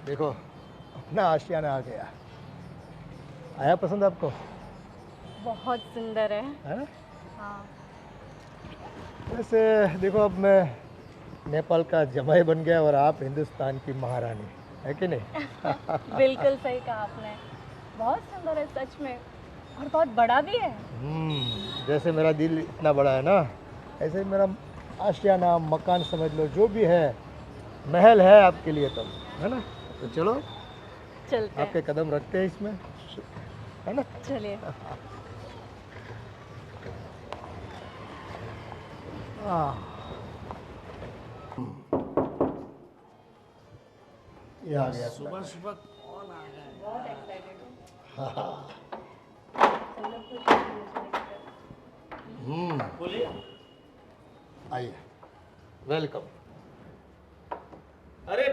देखो अपना आशियाना आ गया। आया पसंद आपको? बहुत सुंदर है ना? हाँ। वैसे देखो अब मैं नेपाल का जमाई बन गया और आप हिंदुस्तान की महारानी, है कि नहीं? बिल्कुल सही कहा आपने। बहुत सुंदर है सच में, और बहुत बड़ा भी है। जैसे मेरा दिल इतना बड़ा है ना, ऐसे ही मेरा आशियाना मकान समझ लो, जो भी है महल है आपके लिए तब, है ना? तो चलो चलते हैं। आपके कदम रखते हैं इसमें, है ना? चलिए। आह, ये आ गया अपना सुबह घर। सुबह कौन आ गया है? बहुत एक्साइटेड हूँ। हाँ। सब लोग खुश हैं मुझे देखकर। बोलिए। आइए, वेलकम। अरे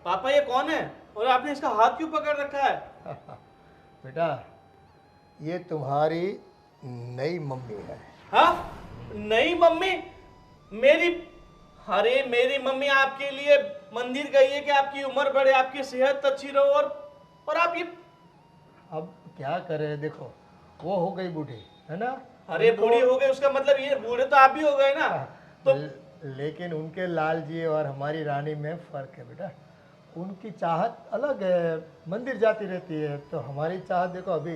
पापा ये कौन है और आपने इसका हाथ क्यों पकड़ रखा है? बेटा, ये तुम्हारी नई मम्मी है। हाँ, नई मम्मी? मेरी? अरे मेरी मम्मी आपके लिए मंदिर गई है कि आपकी उम्र बढ़े, आपकी सेहत अच्छी रहो, और आप ये। अब क्या करें, देखो वो हो गई बूढ़ी, है ना? अरे उनको- बूढ़ी हो गई उसका मतलब ये बूढ़े तो आप भी हो गए ना। तो लेकिन उनके लाल जी और हमारी रानी में फर्क है बेटा। उनकी चाहत अलग है, मंदिर जाती रहती है, तो हमारी चाहत देखो अभी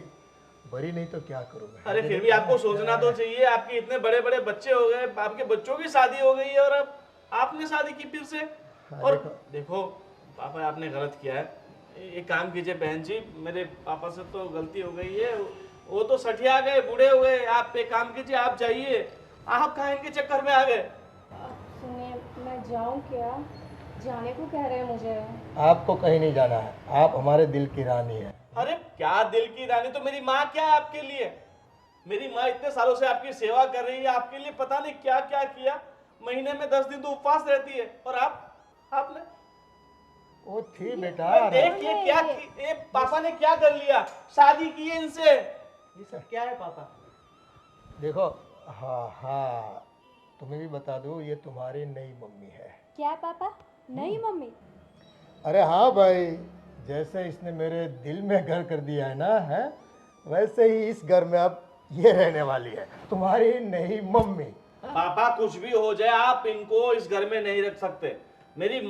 भरी नहीं तो क्या करूँ मैं। अरे फिर भी आपको सोचना तो चाहिए, आपके इतने बड़े बड़े बच्चे हो गए, आपके बच्चों की शादी हो गई है और अब आपने शादी की फिर से। और देखो पापा, आपने गलत किया है। एक काम कीजिए बहन जी, मेरे पापा से तो गलती हो गई है। वो तो सठिया गए, बूढ़े हो गए। आप एक काम कीजिए, आप जाइए। आप कहाँ इनके चक्कर में आ गए? सुनिए, मैं जाऊँ क्या? जाने को कह रहे हैं मुझे। आपको कहीं नहीं जाना है, आप हमारे दिल की रानी है। अरे क्या दिल की रानी, तो मेरी माँ क्या है आपके लिए? मेरी माँ इतने सालों से आपकी सेवा कर रही है, आपके लिए पता नहीं क्या क्या किया। महीने में 10 दिन तो उपवास रहती है, और आपने वो थी बेटा। देखिए क्या ये पापा ने क्या कर लिया, शादी की है इनसे। ये सब क्या है पापा? देखो, हाँ हाँ, तुम्हें भी बता दूँ, ये तुम्हारी नई मम्मी है। क्या पापा? नई मम्मी? अरे हाँ भाई, जैसे इसने मेरे दिल में घर कर दिया है ना, है वैसे ही इस घर में अब ये रहने वाली है, तुम्हारी नई मम्मी। पापा कुछ भी हो जाए, आप इनको इस घर में नहीं रख सकते। मेरी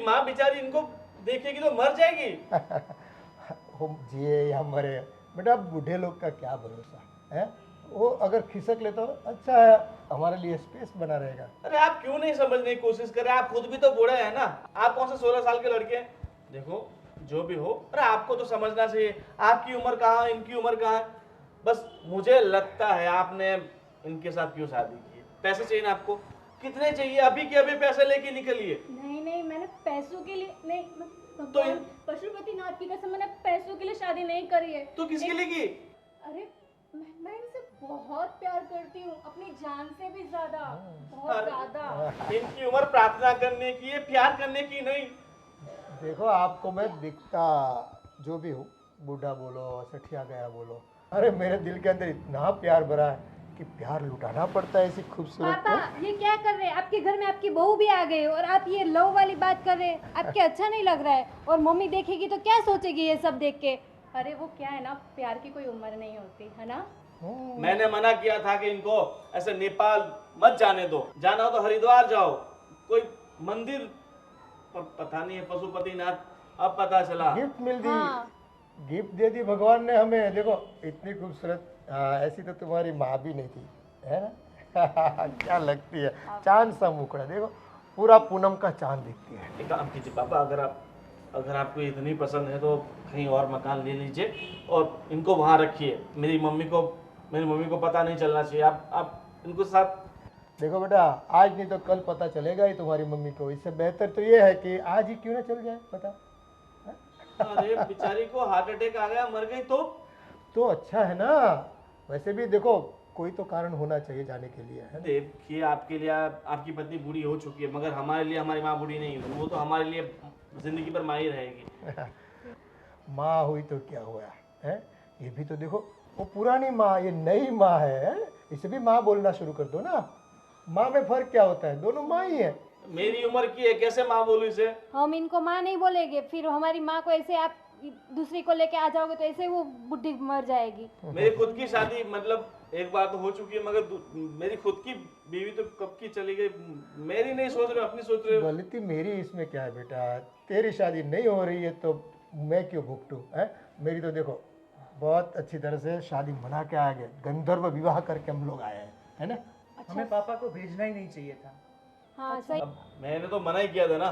माँ बेचारी इनको देखेगी तो मर जाएगी। हम जिए या मरे बेटा, बूढ़े लोग का क्या भरोसा है। वो अगर खिसक ले तो अच्छा है, हमारे लिए स्पेस बना रहेगा। अरे आप क्यों नहीं समझने की कोशिश कर रहे? आप खुद भी तो बूढ़े हैं ना। आप कौन से 16 साल के लड़के हैं? देखो जो भी हो, अरे आपको तो समझना चाहिए, आपकी उम्र कहाँ है, इनकी उम्र कहाँ है। बस मुझे लगता है आपने इनके साथ क्यों शादी की है। पैसे चाहिए ना आपको? कितने चाहिए? अभी के अभी पैसे लेके निकलिए। नहीं नहीं, मैंने पैसों के लिए नहीं। तो ये- पशुपतिनाथ की कसम, मैंने पैसों के लिए शादी नहीं करी है। तो किसके लिए की? अरे मैं इनसे बहुत प्यार करती हूँ, अपनी जान से भी ज्यादा, बहुत अरे। ज्यादा। इनकी उम्र प्रार्थना करने की है, प्यार करने की नहीं। देखो आपको मैं दिखता जो भी हूँ, बूढ़ा बोलो सठिया गया बोलो, अरे मेरे दिल के अंदर इतना प्यार भरा है कि प्यार लुटाना पड़ता है ऐसी खूबसूरत पापा को। ये क्या कर रहे हैं? आपके घर में आपकी बहू भी आ गई और आप ये लव वाली बात कर रहे हैं। आपके अच्छा नहीं लग रहा है, और मम्मी देखेगी तो क्या सोचेगी ये सब देख के? अरे वो क्या है ना, प्यार की कोई उम्र नहीं होती है ना। मैंने मना किया था कि इनको ऐसे नेपाल मत जाने दो, जाना हो तो हरिद्वार जाओ, कोई मंदिर। पर पता नहीं है पशुपतिनाथ, अब पता चला। गिफ्ट मिल दी, हाँ। गिफ्ट दे दी भगवान ने हमें। देखो इतनी खूबसूरत, ऐसी तो तुम्हारी माँ भी नहीं थी, है ना? क्या लगती है, चांद सा मुखड़ा, देखो पूरा पूनम का चांद दिखती है। एक काम कीजिए पापा, अगर आपको इतनी पसंद है तो कहीं और मकान ले लीजिए और इनको वहाँ रखिए। मेरी मम्मी को पता नहीं चलना चाहिए। आप इनको साथ। देखो बेटा, आज नहीं तो कल पता चलेगा ही तुम्हारी मम्मी को। इससे बेहतर तो ये है कि आज ही क्यों ना चल जाए पता। अरे बेचारी को हार्ट अटैक आ गया, मर गई तो अच्छा है ना। वैसे भी देखो कोई तो कारण होना चाहिए जाने के लिए, है ना? देखिए आपके लिए आपकी पत्नी बूढ़ी हो चुकी है, मगर हमारे लिए हमारी माँ बूढ़ी नहीं हुई। वो तो हमारे लिए जिंदगी भर माँ ही रहेगी। माँ हुई तो क्या हुआ है, ये भी तो देखो, वो पुरानी माँ, ये नई माँ है। इसे भी माँ बोलना शुरू कर दो ना। माँ में फर्क क्या होता है, दोनों माँ ही है। मेरी उम्र की है, कैसे माँ बोलूं इसे? हम इनको माँ नहीं बोलेंगे, फिर हमारी माँ को ऐसे आप दूसरी को लेके आ जाओगे तो ऐसे वो बुढ़ी मर जाएगी। मेरी खुद की शादी मतलब एक बार तो हो चुकी है, मगर मेरी खुद की बीवी तो कब की चली गई। मेरी नहीं सोच रहे हो, अपनी सोच रहे हो। गलती मेरी इसमें क्या है बेटा? तेरी शादी नहीं हो रही है तो मैं क्यों भुगतूं? है मेरी तो देखो बहुत अच्छी तरह से शादी मना के आ गए, गंधर्व विवाह करके हम लोग आए हैं, है ना? हमें पापा को भेजना ही नहीं चाहिए था। हाँ सही। अब मैंने तो मना ही किया था ना।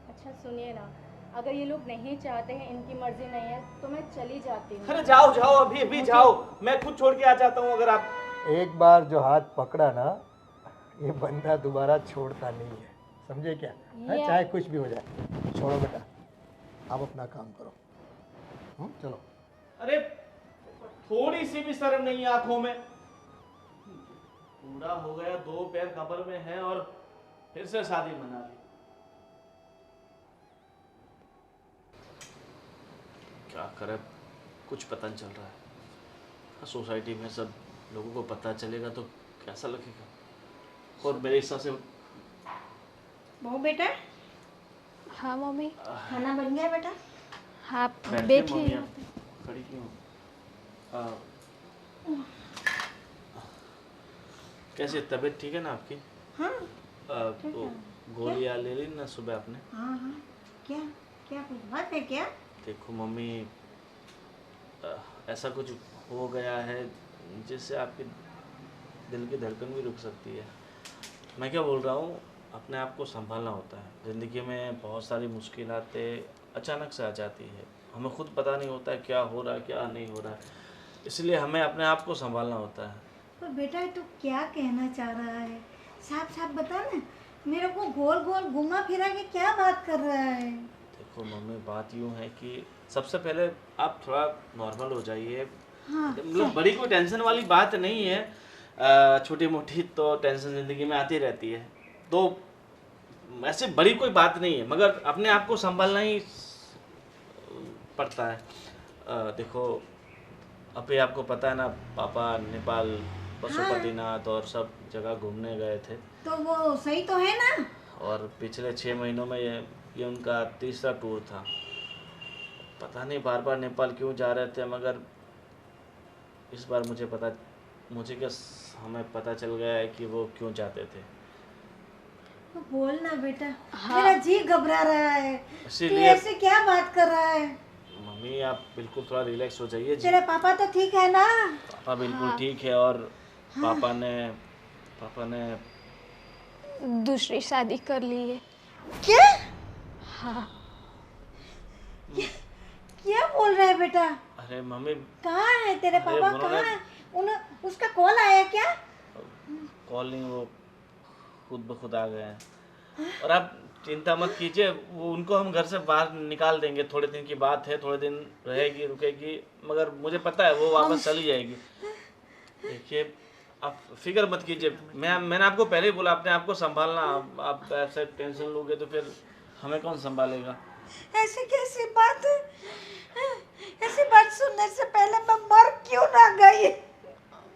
अच्छा सुनिए ना, अगर ये लोग नहीं चाहते हैं, इनकी मर्जी नहीं है, तो मैं चली जाती हूँ। अरे जाओ जाओ, अभी अभी जाओ, मैं खुद छोड़ के आ जाता हूँ। अगर आप एक बार जो हाथ पकड़ा ना, ये बंदा दोबारा छोड़ता नहीं है, समझे क्या? है चाहे कुछ भी हो जाए। छोड़ो बेटा, आप अपना काम करो। चलो। अरे थोड़ी सी भी शर्म नहीं है आंखों में? बूढ़ा हो गया, 2 पैर कब्र में है और फिर से शादी मना ली। क्या करे, कुछ पता नहीं चल रहा है। सोसाइटी में सब लोगों को पता चलेगा तो कैसा लगेगा। और मेरे हिसाब से बहू बेटा, हाँ मम्मी। खाना बन गया बेटा? हाँ बैठ के बैठिए मम्मी यहाँ आप पे। खड़ी क्यों? कैसे, तबीयत ठीक है ना आपकी? हाँ तो गोलियाँ ले ली ना सुबह आपने? हाँ हाँ। क्या क्या कुछ बात है क्या? देखो मम्मी, ऐसा कुछ हो गया है जिससे आपके दिल की धड़कन भी रुक सकती है। मैं क्या बोल रहा हूँ, अपने आप को संभालना होता है। ज़िंदगी में बहुत सारी मुश्किलातें अचानक से आ जाती है, हमें खुद पता नहीं होता है क्या हो रहा है क्या नहीं हो रहा है, इसलिए हमें अपने आप को संभालना होता है। पर बेटा तू क्या कहना चाह रहा है? साफ साफ बता ना, मेरे को गोल गोल घुमा फिरा के क्या बात कर रहा है? देखो मम्मी, बात यूँ है कि सबसे पहले आप थोड़ा नॉर्मल हो जाइए। हाँ मतलब बड़ी कोई टेंशन वाली बात नहीं है, छोटी मोटी तो टेंशन ज़िंदगी में आती रहती है, तो ऐसे बड़ी कोई बात नहीं है, मगर अपने आप को संभालना ही पड़ता है। देखो अभी आपको पता है ना, पापा नेपाल पशुपतिनाथ और सब जगह घूमने गए थे, तो वो सही तो है ना? और पिछले 6 महीनों में ये उनका तीसरा टूर था। पता नहीं बार बार नेपाल क्यों जा रहे थे, मगर इस बार मुझे क्या हमें पता चल गया है कि वो क्यों जाते थे। तो बोल ना बेटा। मेरा जी घबरा रहा है। तू इसीलिए ऐसे क्या बात कर रहा है? मम्मी आप बिल्कुल थोड़ा रिलैक्स हो जाइए। तेरे पापा तो ठीक है ना? पापा बिल्कुल ठीक है, और पापा ने दूसरी शादी कर ली है। क्या? हाँ। क्या बोल रहा है बेटा? अरे मम्मी, कहाँ है तेरे अरे पापा? उन्होंने- कहाँ है? उसका कॉल आया क्या? कॉल नहीं, वो खुद ब खुद आ गए हैं। और आप चिंता मत कीजिए, वो उनको हम घर से बाहर निकाल देंगे। थोड़े दिन की बात है, थोड़े दिन रहेगी रुकेगी, मगर मुझे पता है वो वापस चली जाएगी। देखिए आप फिक्र मत कीजिए, मैंने आपको पहले ही बोला अपने आप को संभालना। आप ऐसे टेंशन लोगे तो फिर हमें कौन संभालेगा? ऐसी कैसी बात है? ऐसी बात सुनने से पहले मैं मर क्यों ना गई?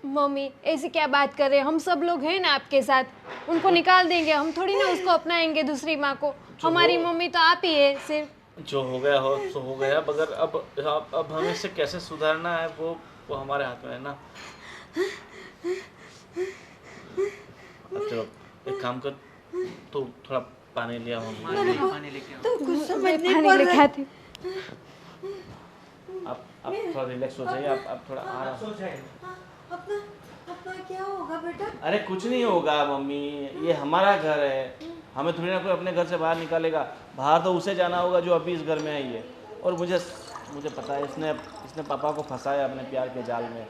मम्मी ऐसी क्या बात कर रहे हैं, हम सब लोग हैं ना आपके साथ, उनको निकाल देंगे, हम थोड़ी ना उसको अपनाएंगे दूसरी माँ को। हमारी मम्मी तो आप ही है सिर्फ। जो हो गया हो सो हो गया, मगर अब हमें इसे कैसे सुधारना है वो हमारे हाथ में है ना। अब चलो एक काम कर, तो थोड़ा पानी लिया मम्मी। पानी लेके आओ। तो कुछ समझ नहीं पानी पड़ लेके रहा। आती। आप थोड़ा रिलैक्स हो जाइए, आप थोड़ा आराम। सो जाएगा। अपना अपना क्या होगा बेटा? अरे कुछ नहीं होगा मम्मी, ये हमारा घर है, हमें थोड़ी ना कोई अपने घर से बाहर निकालेगा। बाहर तो उसे जाना होगा जो अभी इस घर में है ये। और मुझे पता है इसने पापा को फंसाया अपने प्यार के जाल में।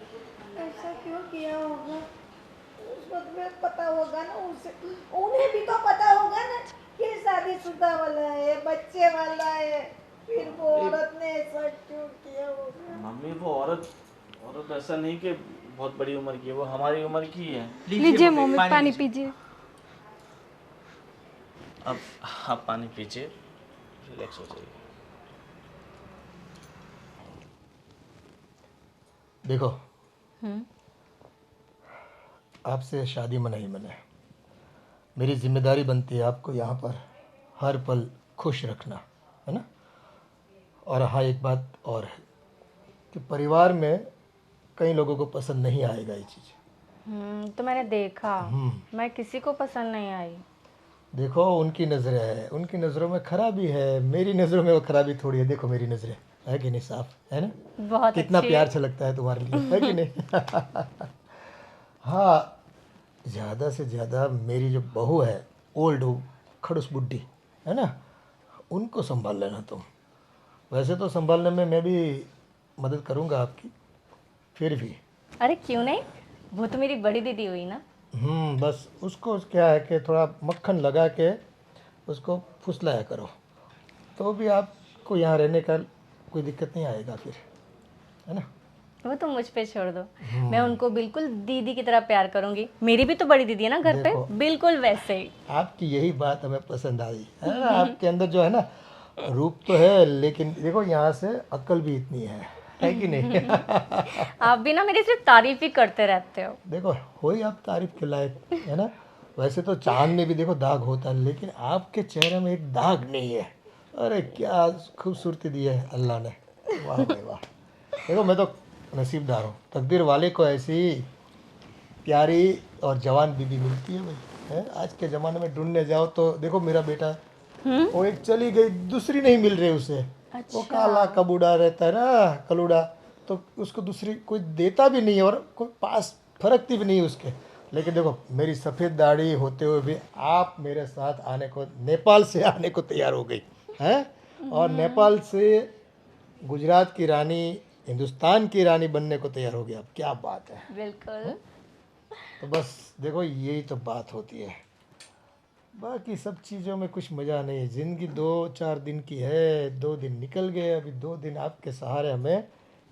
ऐसा क्यों किया होगा? उसको तो पता होगा ना, उन्हें भी तो पता होगा ना कि शादीशुदा वाला है, बच्चे वाला है, फिर वो औरत ने ऐसा क्यों किया होगा? मम्मी वो औरत ऐसा नहीं कि बहुत बड़ी उम्र की है, वो हमारी उम्र की है। लीजिए मम्मी पानी पीजिए। अब आप पानी पीजिए, रिलैक्स हो जाइए। देखो आपसे शादी मना ही मना है, मेरी जिम्मेदारी बनती है आपको यहाँ पर हर पल खुश रखना, है ना। और हाँ, एक बात और है कि परिवार में कई लोगों को पसंद नहीं आएगा ये चीज़। तो मैंने देखा, मैं किसी को पसंद नहीं आई। देखो, उनकी नज़रें हैं, उनकी नज़रों में खराबी है, मेरी नज़रों में वो खराबी थोड़ी है। देखो मेरी नज़रें है कि नहीं, साफ है ना। बहुत कितना अच्छी प्यार छलकता है तुम्हारे लिए, है कि नहीं। हाँ, ज़्यादा से ज़्यादा मेरी जो बहू है, ओल्ड खड़ूस बुड्ढी है ना, उनको संभाल लेना तुम। वैसे तो संभालने में मैं भी मदद करूँगा आपकी, फिर भी अरे क्यों नहीं, वो तो मेरी बड़ी दीदी हुई ना। बस उसको क्या है कि थोड़ा मक्खन लगा के उसको फुसलाया करो, तो भी आपको यहाँ रहने का कोई दिक्कत नहीं आएगा फिर, है ना। वो तो मुझ पे छोड़ दो, मैं उनको बिल्कुल दीदी की तरह प्यार करूंगी। मेरी भी तो बड़ी दीदी है ना घर पे, देखो। बिल्कुल वैसे ही। आपकी यही बात हमें पसंद आई है ना। आपके अंदर जो है ना, रूप तो है, लेकिन देखो यहाँ से अक्ल भी इतनी है कि नहीं। आप भी ना मेरी सिर्फ तारीफ ही करते रहते हो। देखो, हो ही आप तारीफ के लायक, है ना। वैसे तो चांद में भी देखो दाग होता है, लेकिन आपके चेहरे में एक दाग नहीं है। अरे क्या खूबसूरती दी है अल्लाह ने, वाह भाई वाह। देखो, मैं तो नसीबदार हूँ, तकदीर वाले को ऐसी प्यारी और जवान बीबी मिलती है भाई, है। आज के ज़माने में ढूंढने जाओ तो देखो, मेरा बेटा वो एक चली गई, दूसरी नहीं मिल रही उसे। वो काला कबूड़ा रहता है ना, कलूड़ा, तो उसको दूसरी कोई देता भी नहीं है और कोई पास फरकती भी नहीं है उसके। लेकिन देखो, मेरी सफ़ेद दाढ़ी होते हुए भी आप मेरे साथ आने को, नेपाल से आने को तैयार हो गई हैं, और नेपाल से गुजरात की रानी, हिंदुस्तान की रानी बनने को तैयार हो गई। अब क्या बात है। बिल्कुल। तो बस देखो, यही तो बात होती है, बाकी सब चीज़ों में कुछ मज़ा नहीं है। ज़िंदगी 2-4 दिन की है, 2 दिन निकल गए, अभी 2 दिन आपके सहारे हमें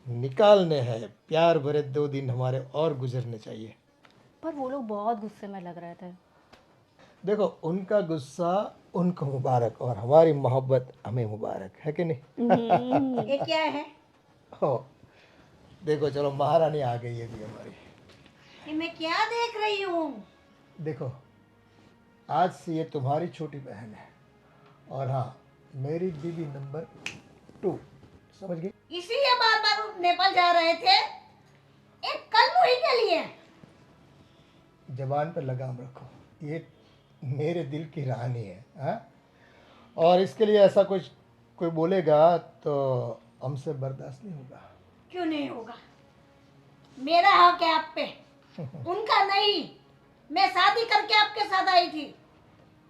निकालने हैं। प्यार भरे 2 दिन हमारे और गुजरने चाहिए। पर वो लोग बहुत गुस्से में लग रहे थे। देखो, उनका गुस्सा उनको मुबारक और हमारी मोहब्बत हमें मुबारक, है कि नहीं। ये क्या है? हो, देखो, चलो महारानी आ गई है भी हमारी। ये मैं क्या देख रही हूँ? देखो, आज से ये तुम्हारी छोटी बहन है, और हाँ, मेरी बीवी नंबर 2, समझ गई। इसीलिए बार बार नेपाल जा रहे थे, एक कल मुही के लिए। जबान पर लगाम रखो, ये मेरे दिल की रानी है, हाँ? और इसके लिए ऐसा कुछ कोई बोलेगा तो हमसे बर्दाश्त नहीं होगा। क्यों नहीं होगा? मेरा हक है आप पे, उनका नहीं। मैं शादी करके आपके साथ आई थी,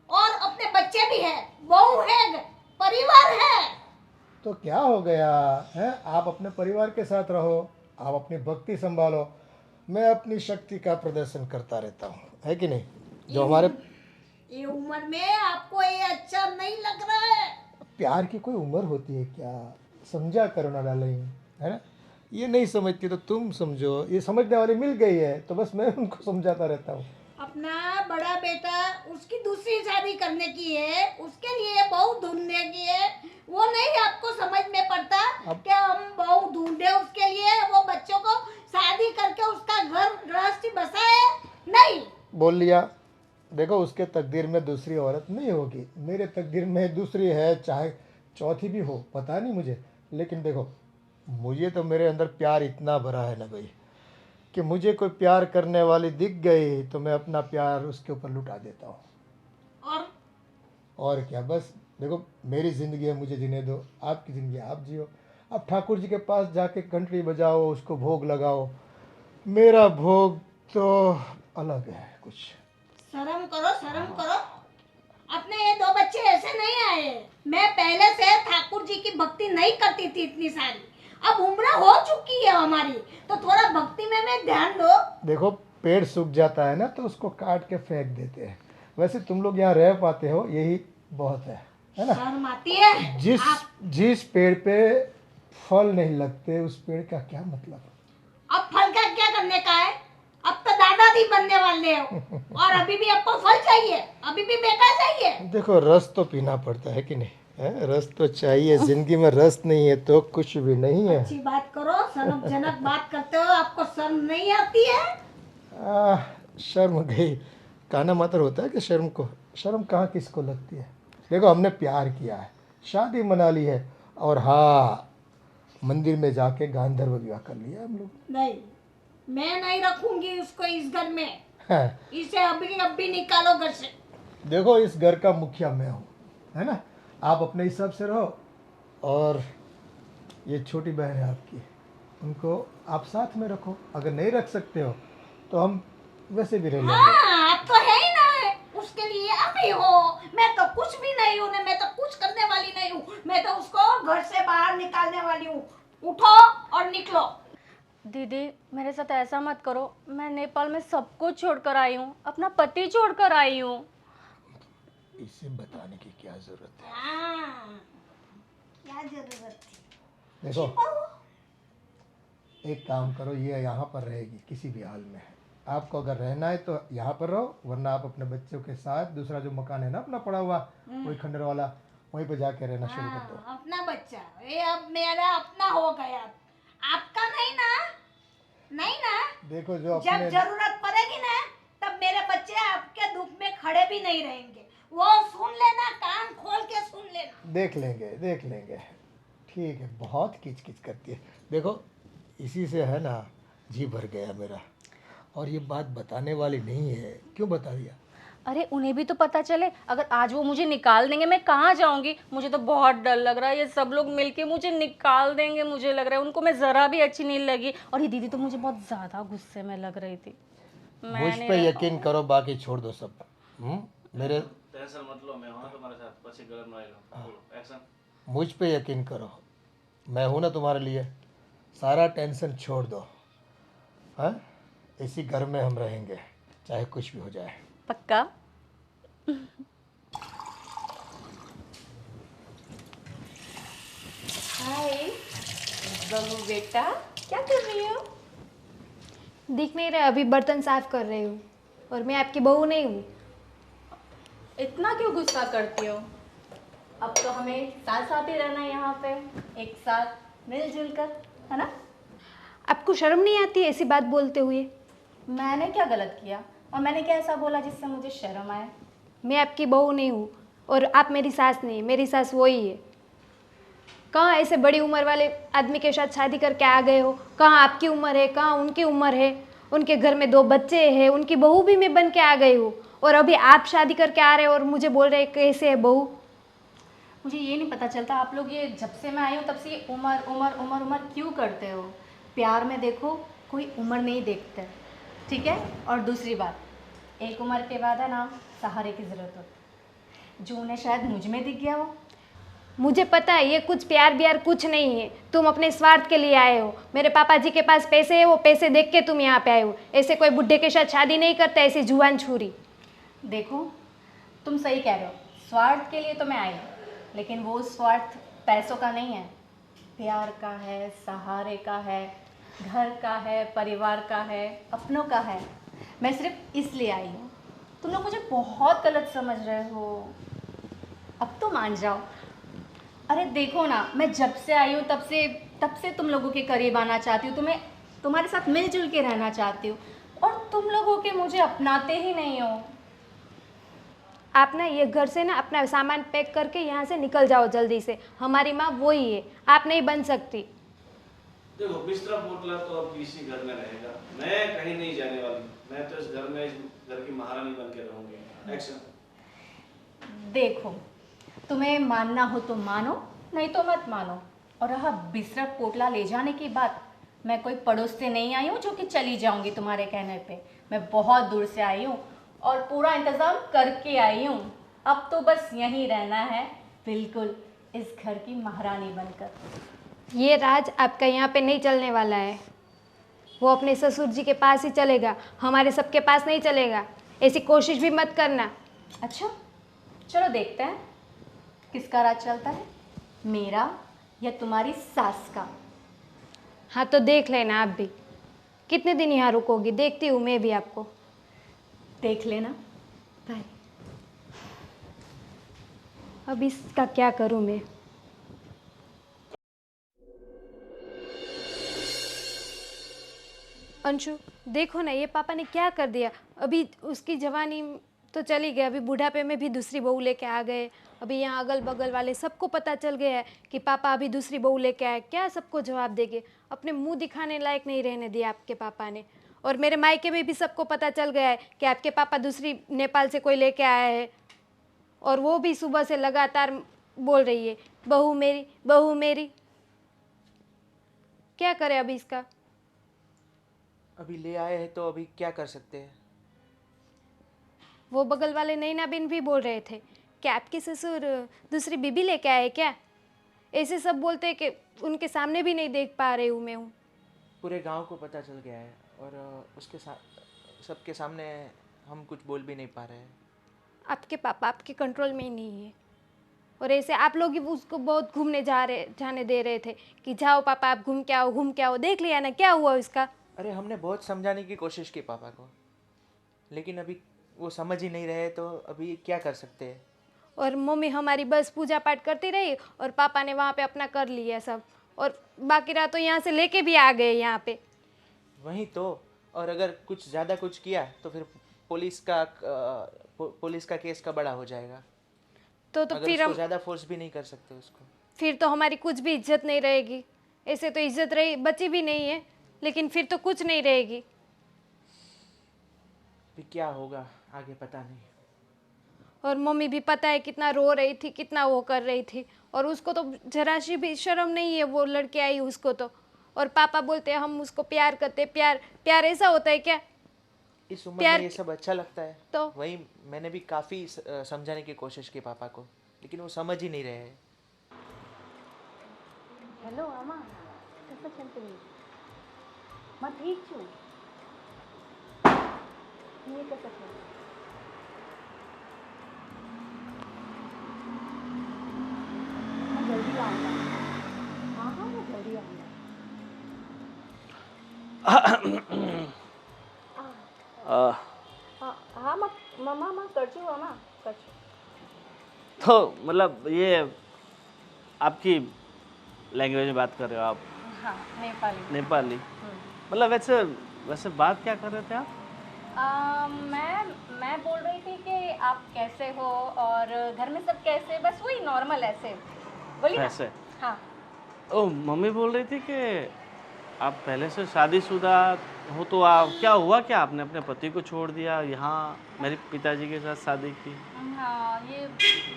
और अपने बच्चे भी हैं, बहू है, परिवार है। तो क्या हो गया है, आप अपने परिवार के साथ रहो, आप अपनी भक्ति संभालो, मैं अपनी शक्ति का प्रदर्शन करता रहता हूँ, है कि नहीं। जो हमारे ये उम्र में आपको ये अच्छा नहीं लग रहा है। प्यार की कोई उम्र होती है क्या, समझा करो ना डार्लिंग, है ना। ये नहीं समझती तो तुम समझो, ये समझने वाली मिल गई है तो बस मैं उनको समझाता रहता हूँ। अपना बड़ा बेटा, उसकी दूसरी शादी करने की है, उसके लिए बहू ढूंढने की है, वो नहीं आपको समझ में पड़ता कि हम बहू ढूंढे उसके लिए, वो बच्चों को शादी करके उसका घर गृहस्थी बसाए। नहीं बोल लिया। देखो, उसके तकदीर में दूसरी औरत नहीं होगी, मेरे तकदीर में दूसरी है, चाहे चौथी भी हो, पता नहीं मुझे। लेकिन देखो, मुझे तो मेरे अंदर प्यार इतना भरा है ना भाई, कि मुझे कोई प्यार करने वाली दिख गई तो मैं अपना प्यार उसके ऊपर लुटा देता हूँ। और क्या, बस देखो, मेरी ज़िंदगी है, मुझे जीने दो, आपकी ज़िंदगी आप जियो। अब ठाकुर जी के पास जाके घंटी बजाओ, उसको भोग लगाओ, मेरा भोग तो अलग है कुछ। शर्म करो, शर्म करो। अपने ये 2 बच्चे ऐसे नहीं आए। मैं पहले से ठाकुर जी की भक्ति नहीं करती थी इतनी सारी, अब उम्र हो चुकी है हमारी, तो थोड़ा भक्ति में मैं ध्यान दो। देखो, पेड़ सूख जाता है ना तो उसको काट के फेंक देते हैं, वैसे तुम लोग यहाँ रह पाते हो, यही बहुत है ना। शर्म आती है। जिस पेड़ पे फल नहीं लगते उस पेड़ का क्या मतलब। अब फल का क्या करने का है? अब तो दादाजी बनने वाले हो, और अभी भी आपको फल चाहिए, अभी भी बेटा चाहिए। देखो, रस तो पीना पड़ता है कि नहीं, है? रस तो चाहिए, जिंदगी में रस नहीं है तो कुछ भी नहीं है। अच्छी बात करो, शर्मजनक बात करते हो, आपको शर्म नहीं आती है? शर्म गई, कहना मतलब होता है कि शर्म कहाँ किसको लगती है। देखो हमने प्यार किया है, शादी मना ली है, और हाँ मंदिर में जाके गांधर्व विवाह कर लिया हम लोग। नहीं, मैं नहीं रखूंगी उसको इस घर में। हाँ, इसे अभी निकालो घर से। देखो इस घर का मुखिया मैं हूँ, है ना। आप अपने हिसाब से रहो, और ये छोटी बहन है आपकी, उनको आप साथ में रखो। अगर नहीं रख सकते हो तो हम वैसे भी रह लेंगे। हाँ, आप तो है ही ना, उसके लिए आप ही हो। मैं तो कुछ भी नहीं हूँ, मैं तो कुछ करने वाली नहीं हूँ। मैं तो उसको घर से बाहर निकालने वाली हूँ। उठो और निकलो। दीदी मेरे साथ ऐसा मत करो, मैं नेपाल में सब कुछ छोड़कर आई हूँ, अपना पति छोड़कर आई हूँ। इसे बताने की क्या जरूरत है। हाँ, क्या जरूरत थी। देखो एक काम करो, ये यहाँ पर रहेगी किसी भी हाल में। आपको अगर रहना है तो यहाँ पर रहो, वरना आप अपने बच्चों के साथ दूसरा जो मकान है ना अपना पड़ा हुआ, वही खंडर वाला, वहीं पे जाके रहना शुरू कर दो। हाँ, अपना बच्चा ये अब मेरा अपना हो गया, आपका नहीं ना। नहीं ना, देखो जो जब अपने जरूरत पड़ेगी ना तब मेरे बच्चे आपके दुख में खड़े भी नहीं रहेंगे। वो सुन लेना, कान खोल के सुन लेना। देख लेंगे। ठीक है, बहुत किचकिच करती है। देखो इसी से है ना जी भर गया मेरा, और ये बात बताने वाली नहीं है, क्यों बता दिया। अरे उन्हें भी तो पता चले, अगर आज वो मुझे निकाल देंगे मैं कहाँ जाऊंगी। मुझे तो बहुत डर लग रहा है, ये सब लोग मिलके मुझे निकाल देंगे, मुझे लग रहा है। उनको मैं ज़रा भी अच्छी नहीं लगी, और ये दीदी तो मुझे बहुत ज़्यादा गुस्से में लग रही थी। मुझ पे यकीन करो, बाकी छोड़ दो सब। मेरे टेंशन मत लो, मैं हूं ना तुम्हारे साथ, बस गलत रहेगा। बोलो एक्शन। मुझ पे यकीन करो, मैं हूं ना तुम्हारे लिए। सारा टेंशन छोड़ दो। हाँ, इसी घर में हम रहेंगे, चाहे कुछ भी हो जाए। पक्का? हाय बहू बेटा, क्या कर रही हो? दिख नहीं रहा, अभी बर्तन साफ कर रही हूँ, और मैं आपकी बहू नहीं हूँ। इतना क्यों गुस्सा करती हो? अब तो हमें साथ साथ ही रहना है यहाँ पे, एक साथ मिलजुल कर, है ना? आपको शर्म नहीं आती ऐसी बात बोलते हुए? मैंने क्या गलत किया, और मैंने क्या ऐसा बोला जिससे मुझे शर्म आए? मैं आपकी बहू नहीं हूँ, और आप मेरी सास नहीं, मेरी सास वही है। कहाँ ऐसे बड़ी उम्र वाले आदमी के साथ शादी करके आ गए हो? कहाँ आपकी उम्र है, कहाँ उनकी उम्र है? उनके घर में 2 बच्चे हैं, उनकी बहू भी मैं बन के आ गई हूँ, और अभी आप शादी करके आ रहे हो और मुझे बोल रहे हैं कैसे है बहू? मुझे ये नहीं पता चलता, आप लोग ये जब से मैं आई हूँ तब से ये उम्र उम्र उम्र उम्र क्यों करते हो? प्यार में देखो कोई उम्र नहीं देखता, ठीक है? और दूसरी बात, एक उम्र के बाद है ना सहारे की ज़रूरत होती है, जो उन्हें शायद मुझ में दिख गया हो। मुझे पता है ये कुछ प्यार ब्यार कुछ नहीं है, तुम अपने स्वार्थ के लिए आए हो। मेरे पापा जी के पास पैसे है, वो पैसे देख के तुम यहाँ पे आए हो। ऐसे कोई बुढ़े के साथ शादी नहीं करता, ऐसी जुआन छुरी। देखो तुम सही कह रहे हो, स्वार्थ के लिए तो मैं आई हूँ, लेकिन वो स्वार्थ पैसों का नहीं है, प्यार का है, सहारे का है, घर का है, परिवार का है, अपनों का है। मैं सिर्फ इसलिए आई हूँ। तुम लोग मुझे बहुत गलत समझ रहे हो, अब तो मान जाओ। अरे देखो ना, मैं जब से आई हूँ तब से तुम लोगों के करीब आना चाहती हूँ, तुम्हें तुम्हारे साथ मिलजुल के रहना चाहती हूँ, और तुम लोगों के मुझे अपनाते ही नहीं हो। आप ना ये घर से ना अपना सामान पैक करके यहाँ से निकल जाओ जल्दी से। हमारी माँ वही है, आप नहीं बन सकती। देखो बिस्तरा पोटला तो अब इसी घर में रहेगा, मैं कहीं नहीं जाने वाली। मैं तो इस घर में, इस घर की महारानी बन के रहूंगी। एक्शन। देखो तुम्हें मानना हो तो मानो, नहीं तो मत मानो। और रहा बिस्तरा पोटला ले जाने की बात, मैं कोई पड़ोस से नहीं आई हूँ जो कि चली जाऊंगी तुम्हारे कहने पे। मैं बहुत दूर से आई हूँ और पूरा इंतज़ाम करके आई हूँ। अब तो बस यहीं रहना है, बिल्कुल इस घर की महारानी बनकर। ये राज आपका यहाँ पे नहीं चलने वाला है। वो अपने ससुर जी के पास ही चलेगा, हमारे सबके पास नहीं चलेगा। ऐसी कोशिश भी मत करना। अच्छा चलो देखते हैं किसका राज चलता है, मेरा या तुम्हारी सास का। हाँ तो देख लेना आप भी। कितने दिन यहाँ रुकोगी? देखती हूँ मैं भी आपको। देख लेना। बाय। अब इसका क्या करूँ मैं? अंशु, देखो ना ये पापा ने क्या कर दिया। अभी उसकी जवानी तो चली गई, अभी बुढ़ापे में भी दूसरी बहू लेके आ गए। अभी यहाँ अगल बगल वाले सबको पता चल गया है कि पापा अभी दूसरी बहू लेके आए। क्या सबको जवाब देंगे? अपने मुंह दिखाने लायक नहीं रहने दिया आपके पापा ने। और मेरे मायके में भी सबको पता चल गया है कि आपके पापा दूसरी नेपाल से कोई लेके आया है। और वो भी सुबह से लगातार बोल रही है, बहू मेरी, बहू मेरी। क्या करे अभी इसका? अभी ले आए हैं तो अभी क्या कर सकते हैं? वो बगल वाले नैना बिन भी बोल रहे थे कि आपके ससुर दूसरी बीबी लेके आए क्या। ऐसे सब बोलते हैं कि उनके सामने भी नहीं देख पा रही हूँ मैं हूँ। पूरे गांव को पता चल गया है और उसके साथ सबके सामने हम कुछ बोल भी नहीं पा रहे हैं। आपके पापा आपके कंट्रोल में ही नहीं है। और ऐसे आप लोग ही उसको बहुत घूमने जाने दे रहे थे कि जाओ पापा आप घूम के आओ, घूम के आओ। देख लिया ना क्या हुआ उसका। अरे हमने बहुत समझाने की कोशिश की पापा को, लेकिन अभी वो समझ ही नहीं रहे, तो अभी क्या कर सकते हैं। और मम्मी हमारी बस पूजा पाठ करती रही और पापा ने वहाँ पे अपना कर लिया सब। और बाकी रात तो यहाँ से लेके भी आ गए यहाँ पे। वही तो। और अगर कुछ ज़्यादा कुछ किया तो फिर पुलिस का केस का बड़ा हो जाएगा। तो अगर फिर उसको हम ज़्यादा फोर्स भी नहीं कर सकते उसको। फिर तो हमारी कुछ भी इज्जत नहीं रहेगी। ऐसे तो इज्जत रही बची भी नहीं है, लेकिन फिर तो कुछ नहीं रहेगी। फिर क्या होगा आगे पता नहीं। और मम्मी भी पता है कितना रो रही थी, कितना वो कर रही थी। और उसको तो जरा सी भी शर्म नहीं है, वो लड़के आई उसको तो। और पापा बोलते हैं हम उसको प्यार करते। प्यार प्यार ऐसा होता है क्या? इस उम्र प्यार में ये सब अच्छा लगता है? तो वही मैंने भी काफ़ी समझाने की कोशिश की पापा को, लेकिन वो समझ ही नहीं रहे हैं। हॅलो आमा, कसं छान तुम्ही? मग ठीक छू मी कसं छान? मैं जल्दी आऊँगा। हाँ हाँ मैं जल्दी आऊँगा। हाँ हाँ मम्मा करचू मामा करचू। तो मतलब ये आपकी लैंग्वेज में बात कर रहे हो आप? हाँ नेपाली। नेपाली। मतलब वैसे वैसे बात क्या कर रहे थे आप? मैं बोल रही थी कि आप कैसे हो और घर में सब कैसे, बस वही नॉर्मल ऐसे बोलिए ना। ऐसे? हाँ ओ मम्मी बोल रही थी कि आप पहले से शादीशुदा हो, तो आप क्या हुआ, क्या आपने अपने पति को छोड़ दिया, यहाँ मेरे पिताजी के साथ शादी की? हाँ, ये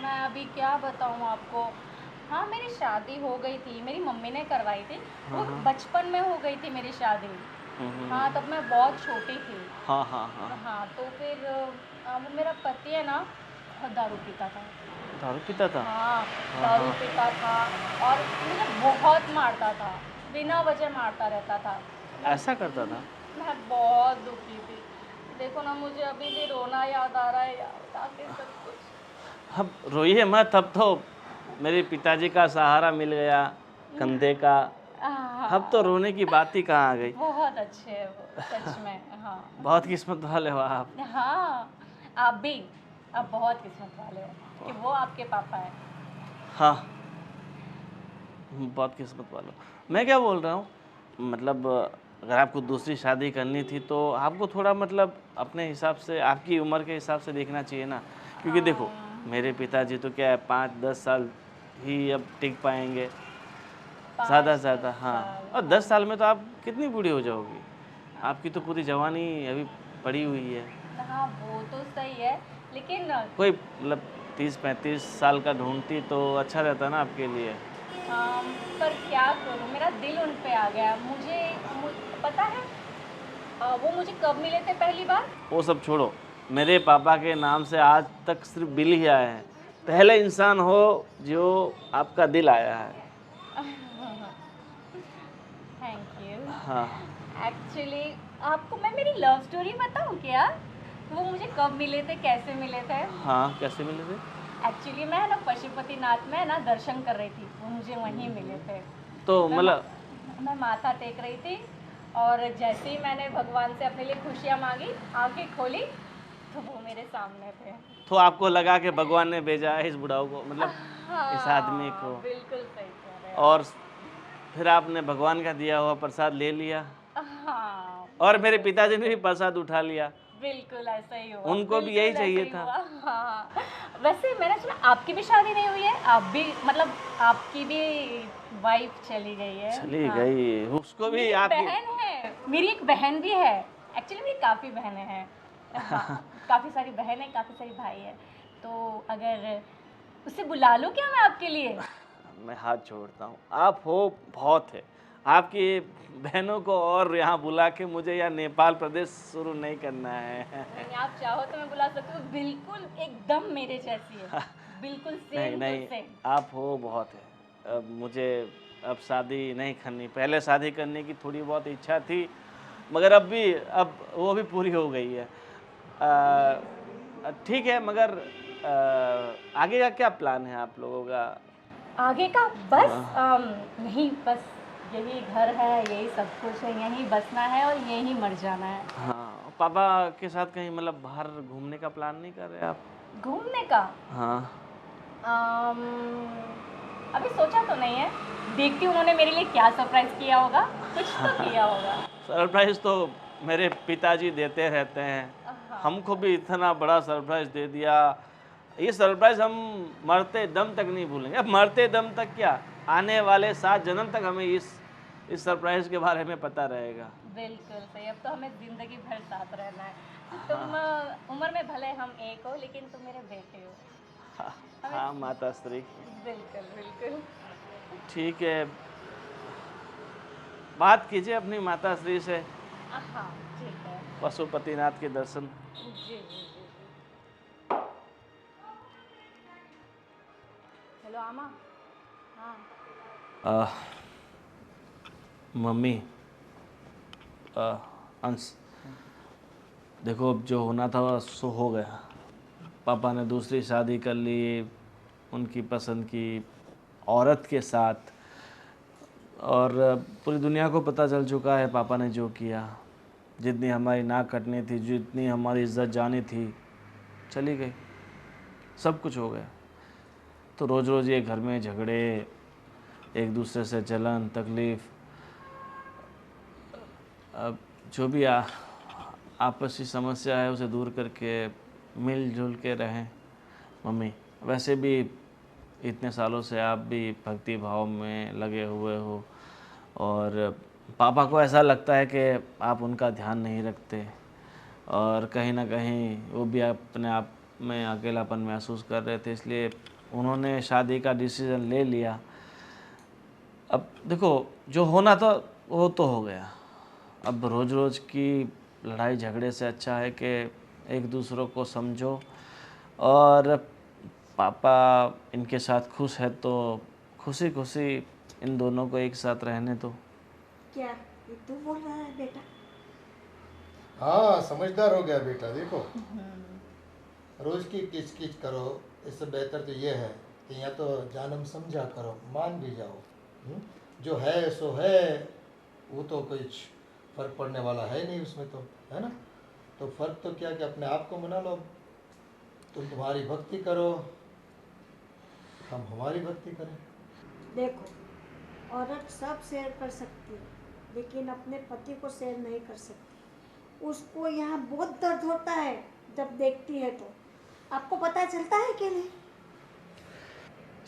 मैं अभी क्या बताऊँ आपको। हाँ मेरी शादी हो गई थी, मेरी मम्मी ने करवाई थी। वो बचपन में हो गई थी मेरी शादी। हाँ तब मैं बहुत छोटी थी। हाँ हाँ हाँ। हाँ तो फिर वो मेरा पति है ना बहुत दारू पीता था। दारू पीता था? हाँ दारू पीता था और मुझे बहुत मारता था, बिना वजह मारता रहता था। ऐसा करता था? मैं बहुत दुखी थी। देखो ना मुझे अभी भी रोना याद आ रहा है यार, ताकि सब कुछ। अब रोइए मत, अब तो मेरे पिताजी का सहारा मिल गया कंधे का। अब तो रोने की बात ही कहाँ आ गई। बहुत अच्छे है वो सच में। हाँ बहुत किस्मत वाले हो आप। हाँ आप भी, आप बहुत किस्मत वाले हो कि वो आपके पापा है। हाँ बहुत किस्मत वाले हो। मैं क्या बोल रहा हूँ, मतलब अगर आपको दूसरी शादी करनी थी तो आपको थोड़ा मतलब अपने हिसाब से, आपकी उम्र के हिसाब से देखना चाहिए ना। क्योंकि देखो मेरे पिताजी तो क्या है 5-10 साल ही अब टिक पाएंगे ज़्यादा से ज़्यादा। हाँ और 10 साल में तो आप कितनी बूढ़ी हो जाओगी? आपकी तो पूरी जवानी अभी पड़ी हुई है। हाँ वो तो सही है, लेकिन कोई मतलब 30-35 साल का ढूंढती तो अच्छा रहता ना आपके लिए। पर क्या करूँ, मेरा दिल उन पे आ गया। पता है वो मुझे कब मिले थे पहली बार? वो सब छोड़ो, मेरे पापा के नाम से आज तक सिर्फ बिल ही आया है। पहले इंसान हो जो आपका दिल आया है। Thank you. हाँ एक्चुअली आपको मैं मेरी लव स्टोरी बताऊँ क्या? वो मुझे कब मिले थे, कैसे मिले थे? हाँ कैसे मिले थे? एक्चुअली मैं ना पशुपतिनाथ में ना दर्शन कर रही थी, वो मुझे वहीं मिले थे। तो मतलब मैं माथा टेक रही थी और जैसे ही मैंने भगवान से अपने लिए खुशियाँ मांगी, आंखें खोली तो वो मेरे सामने थे। तो आपको लगा कि भगवान ने भेजा है इस बुढ़ाऊ को, मतलब इस आदमी को। बिल्कुल सही कह रहे हैं। और फिर आपने भगवान का दिया हुआ प्रसाद ले लिया? हाँ और मेरे पिताजी ने भी प्रसाद उठा लिया। बिल्कुल ऐसा ही हुआ। उनको भी बिल्कुल यही ऐसा चाहिए ही था। हुआ। हाँ। वैसे मैंने सुना आपकी भी शादी नहीं हुई है, आप भी मतलब आपकी भी वाइफ चली गई है। चली हाँ। गई, उसको भी मेरी एक आपकी बहन है, मेरी एक बहन भी है। एक्चुअली मेरी काफ़ी बहनें हैं। हाँ, काफ़ी सारी बहन है, काफ़ी सारी भाई है। तो अगर उसे बुला लूँ क्या मैं आपके लिए? मैं हाथ जोड़ता हूँ, आप हो बहुत है। आपकी बहनों को और यहाँ बुला के मुझे यहाँ नेपाल प्रदेश शुरू नहीं करना है। नहीं, आप चाहो तो मैं बुला सकती हूँ। बिल्कुल एकदम मेरे जैसी है, बिल्कुल नहीं सेम नहीं, टू सेम। आप हो बहुत है। अब मुझे अब शादी नहीं करनी, पहले शादी करने की थोड़ी बहुत इच्छा थी, मगर अब वो भी पूरी हो गई है। ठीक है, मगर आगे का क्या प्लान है आप लोगों का? आगे का बस नहीं, बस यही घर है, यही सब कुछ है, यहीं बसना है और यहीं मर जाना है। हाँ, पापा के साथ कहीं मतलब बाहर घूमने का प्लान नहीं कर रहे आप? घूमने का हाँ। अम, अभी सोचा तो नहीं है, देखती हूँ उन्होंने मेरे लिए क्या सरप्राइज किया होगा, कुछ तो किया होगा। सरप्राइज तो मेरे पिताजी देते रहते हैं, हमको भी इतना बड़ा सरप्राइज दे दिया। ये सरप्राइज हम मरते दम तक नहीं भूलेंगे। अब मरते दम तक क्या, आने वाले 7 जन्म तक हमें इस सरप्राइज के बारे में पता रहेगा। बिल्कुल सही। अब तो हमें जिंदगी भर साथ रहना है। तुम उम्र में भले हम एक हो, लेकिन तुम मेरे बेटे हो। हाँ माता श्री। बिल्कुल बिल्कुल। ठीक है, बात कीजिए अपनी माता श्री से, हाँ ठीक है। पशुपतिनाथ के दर्शन। जी जी जी जी। हेलो आमा। हाँ। मम्मी, अंश, देखो अब जो होना था सो हो गया। पापा ने दूसरी शादी कर ली, उनकी पसंद की औरत के साथ, और पूरी दुनिया को पता चल चुका है पापा ने जो किया। जितनी हमारी नाक कटनी थी, जितनी हमारी इज्जत जानी थी, चली गई, सब कुछ हो गया। तो रोज़ रोज़ ये घर में झगड़े, एक दूसरे से जलन तकलीफ़, अब जो भी आपसी समस्या है उसे दूर करके मिलजुल के रहें। मम्मी, वैसे भी इतने सालों से आप भी भक्ति भाव में लगे हुए हो, और पापा को ऐसा लगता है कि आप उनका ध्यान नहीं रखते, और कहीं ना कहीं वो भी अपने आप में अकेलापन महसूस कर रहे थे, इसलिए उन्होंने शादी का डिसीज़न ले लिया। अब देखो, जो होना था वो तो हो गया। अब रोज़ रोज़ की लड़ाई झगड़े से अच्छा है कि एक दूसरों को समझो, और पापा इनके साथ खुश है तो खुशी खुशी इन दोनों को एक साथ रहने दो। क्या ये तू बोल रहा है बेटा? हाँ, समझदार हो गया बेटा। देखो, रोज की किच किच करो, इससे बेहतर तो ये है कि या तो जानम समझा करो, मान भी जाओ। जो है सो है, वो तो कुछ फर्क पड़ने वाला है नहीं उसमें, तो है ना। तो फर्क तो क्या कि अपने आप को मना लो। तुम तुम्हारी भक्ति करो, हम हमारी भक्ति करें। देखो, औरत सब शेयर कर सकती है, लेकिन अपने पति को शेयर नहीं कर सकती। उसको यहाँ बहुत दर्द होता है जब देखती है तो। आपको पता चलता है कि नहीं?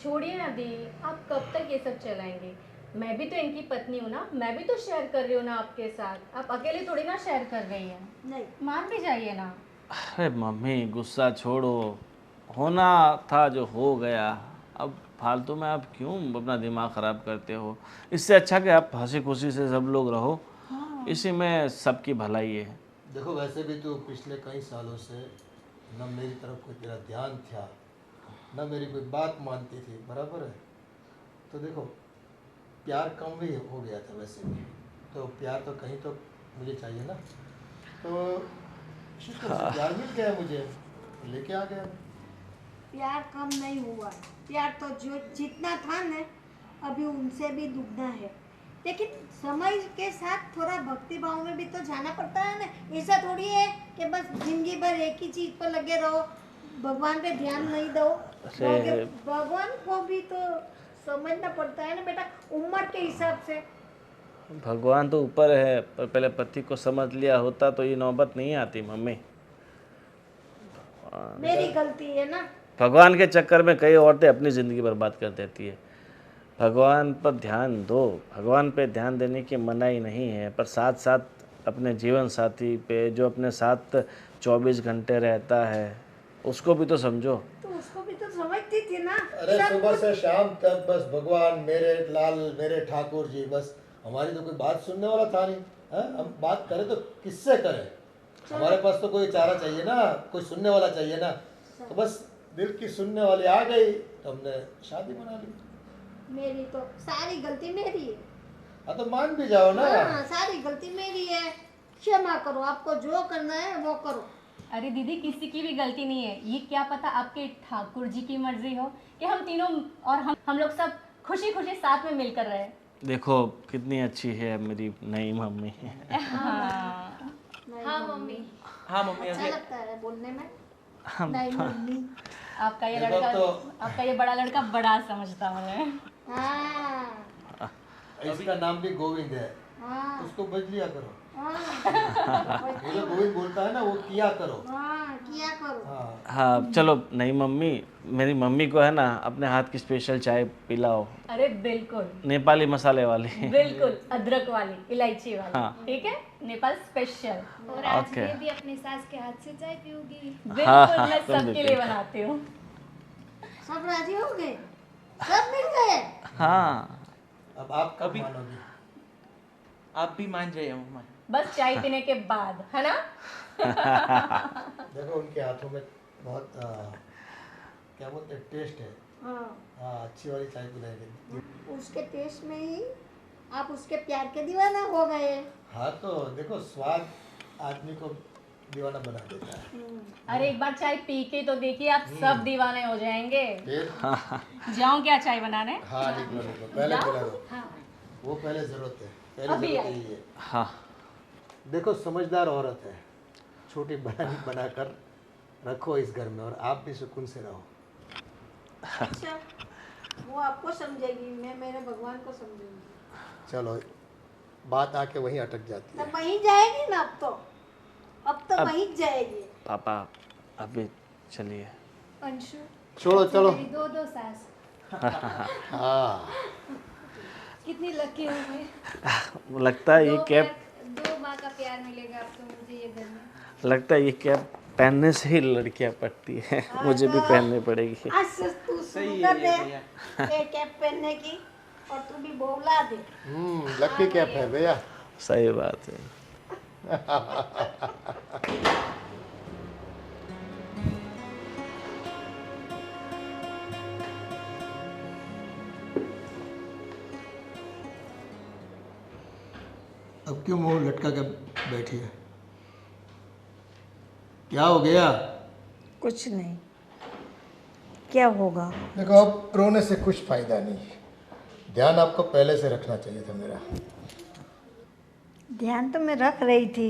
छोड़िए ना दी, आप कब तक ये सब चलाएंगे? मैं भी तो इनकी पत्नी हूँ ना, मैं भी तो शेयर कर रही हूँ ना आपके साथ। आप अकेले थोड़ी ना शेयर कर रही हैं। नहीं। मान भी जाइए ना। अरे मम्मी, गुस्सा छोड़ो, होना था जो हो गया। अब फालतू में आप क्यों अपना दिमाग ख़राब करते हो? इससे अच्छा कि आप हंसी खुशी से सब लोग रहो। इसी में सबकी भलाई है। देखो, वैसे भी तो पिछले कई सालों से न मेरी तरफ कोई तेरा ध्यान था, न मेरी कोई बात मानती थी, बराबर है। तो देखो, प्यार कम भी हो गया था वैसे भी, तो प्यार तो कहीं तो मुझे चाहिए ना। तो शुक्र से प्यार मिल गया मुझे, लेके आ गया। प्यार कम नहीं हुआ, प्यार तो जो जितना था ना, अभी उनसे भी दुगना है। लेकिन समय के साथ थोड़ा भक्ति भाव में भी तो जाना पड़ता है ना। ऐसा थोड़ी है कि बस जिंदगी भर एक ही चीज पर लगे रहो, भगवान पे ध्यान नहीं दो। भगवान को भी तो समझना पड़ता है ना बेटा, उम्र के हिसाब से। भगवान तो ऊपर है, पर पहले पति को समझ लिया होता तो ये नौबत नहीं आती मम्मी। मेरी गलती है ना। भगवान के चक्कर में कई औरतें अपनी ज़िंदगी बर्बाद कर देती है। भगवान पर ध्यान दो, भगवान पे ध्यान देने की मनाही नहीं है, पर साथ साथ अपने जीवन साथी पे जो अपने साथ 24 घंटे रहता है उसको भी तो समझो। तो उसको भी तो समझती थी ना। अरे सब सुबह कुछ- से शाम तक बस भगवान मेरे लाल मेरे ठाकुर जी, बस हमारी तो कोई बात सुनने वाला था नहीं है। हम बात करें तो किससे करें? हमारे पास तो कोई चारा चाहिए ना, कोई सुनने वाला चाहिए ना। तो बस दिल की सुनने वाली आ गई तो हमने शादी बना ली। मेरी तो सारी गलती मेरी है। हाँ तो मान भी जाओ ना। हाँ, सारी गलती मेरी है। क्षमा करो, आपको जो करना है वो करो। अरे दीदी, किसी की भी गलती नहीं है। ये क्या पता आपके ठाकुर जी की मर्जी हो कि हम तीनों और हम लोग सब खुशी खुशी साथ में मिलकर रहे। देखो कितनी अच्छी है मेरी नई मम्मी। हाँ हाँ मम्मी। हाँ मम्मी, अच्छा अभी लगता है बोलने में। नहीं मम्मी। आपका ये देखो लड़का, तो- आपका ये बड़ा लड़का बड़ा समझता मुझे। हाँ इसका नाम भी गोविंद है, हाँ उसको बज लिया करो। हाँ ये जो गोविंद बोलता है ना वो किया करो। हाँ, किया करो। हाँ हाँ चलो नई मम्मी, मेरी मम्मी को है ना अपने हाथ की स्पेशल चाय पिलाओ, अरे बिल्कुल नेपाली मसाले वाली। बिल्कुल, अदरक वाली, इलायची वाली। हाँ। ठीक है, नेपाल स्पेशल। और आज ओके। मैं भी अपनी सास के हाथ से चाय पीऊंगी। बिल्कुल, मैं तुम भी सबके लिए बनाती हूँ। सब राजी हो गए, सब मिल गए। हाँ अब आप कब अभी- मानोगी? आप भी मान जाइए मम्मा। बस चाय पीने के बाद, है ना? देखो उनके हाथों में बहुत क्या बोलते हैं टेस्ट है। हाँ, हाँ अच्छी वाली चाय पिलाएंगे। उसके टेस्ट में ही आप उसके प्यार के दीवाना हो गए। हाँ तो देखो स्वाद आदमी को दीवाना बना देता है। अरे एक बार चाय पी के तो देखिए, आप सब दीवाने हो जाएंगे। फिर जाऊं क्या चाय बनाने? हाँ निकलो निकलो, पहले पिला दो। वो पहले जरूरत है, पहले अभी जरूरत आई। यही है। हाँ देखो समझदार औरत है, छोटी बहन बनाकर रखो इस घर में और आप भी सुकून से रहो। अच्छा, वो आपको समझेगी, मैं मेरे भगवान को समझूंगी। चलो बात आके वहीं अटक जाती है। तब वहीं जाएगी ना। अब तो वहीं जाएगी। पापा अभी चलिए। अंशु, छोड़ो चलो। मेरी दो दो सास। हाँ कितनी लकी हूँ मैं। लगता है ये कैप, दो माँ का प्यार मिलेगा अब तो मुझे ये घर में। लगता है ये कैप पहनने से ही लड़कियां पड़ती हैं। मुझे भी पहननी पड़ेगी। आज से तू शुरू कर दे ये कैप पहनने की, और तू भी बोला दे। लकी कैप है भैया। सही बात है। अब क्यों मुंह लटका के बैठी है? क्या हो गया? कुछ नहीं, क्या होगा? देखो अब रोने से कुछ फायदा नहीं। ध्यान आपको पहले से रखना चाहिए था मेरा। ध्यान तो मैं रख रही थी,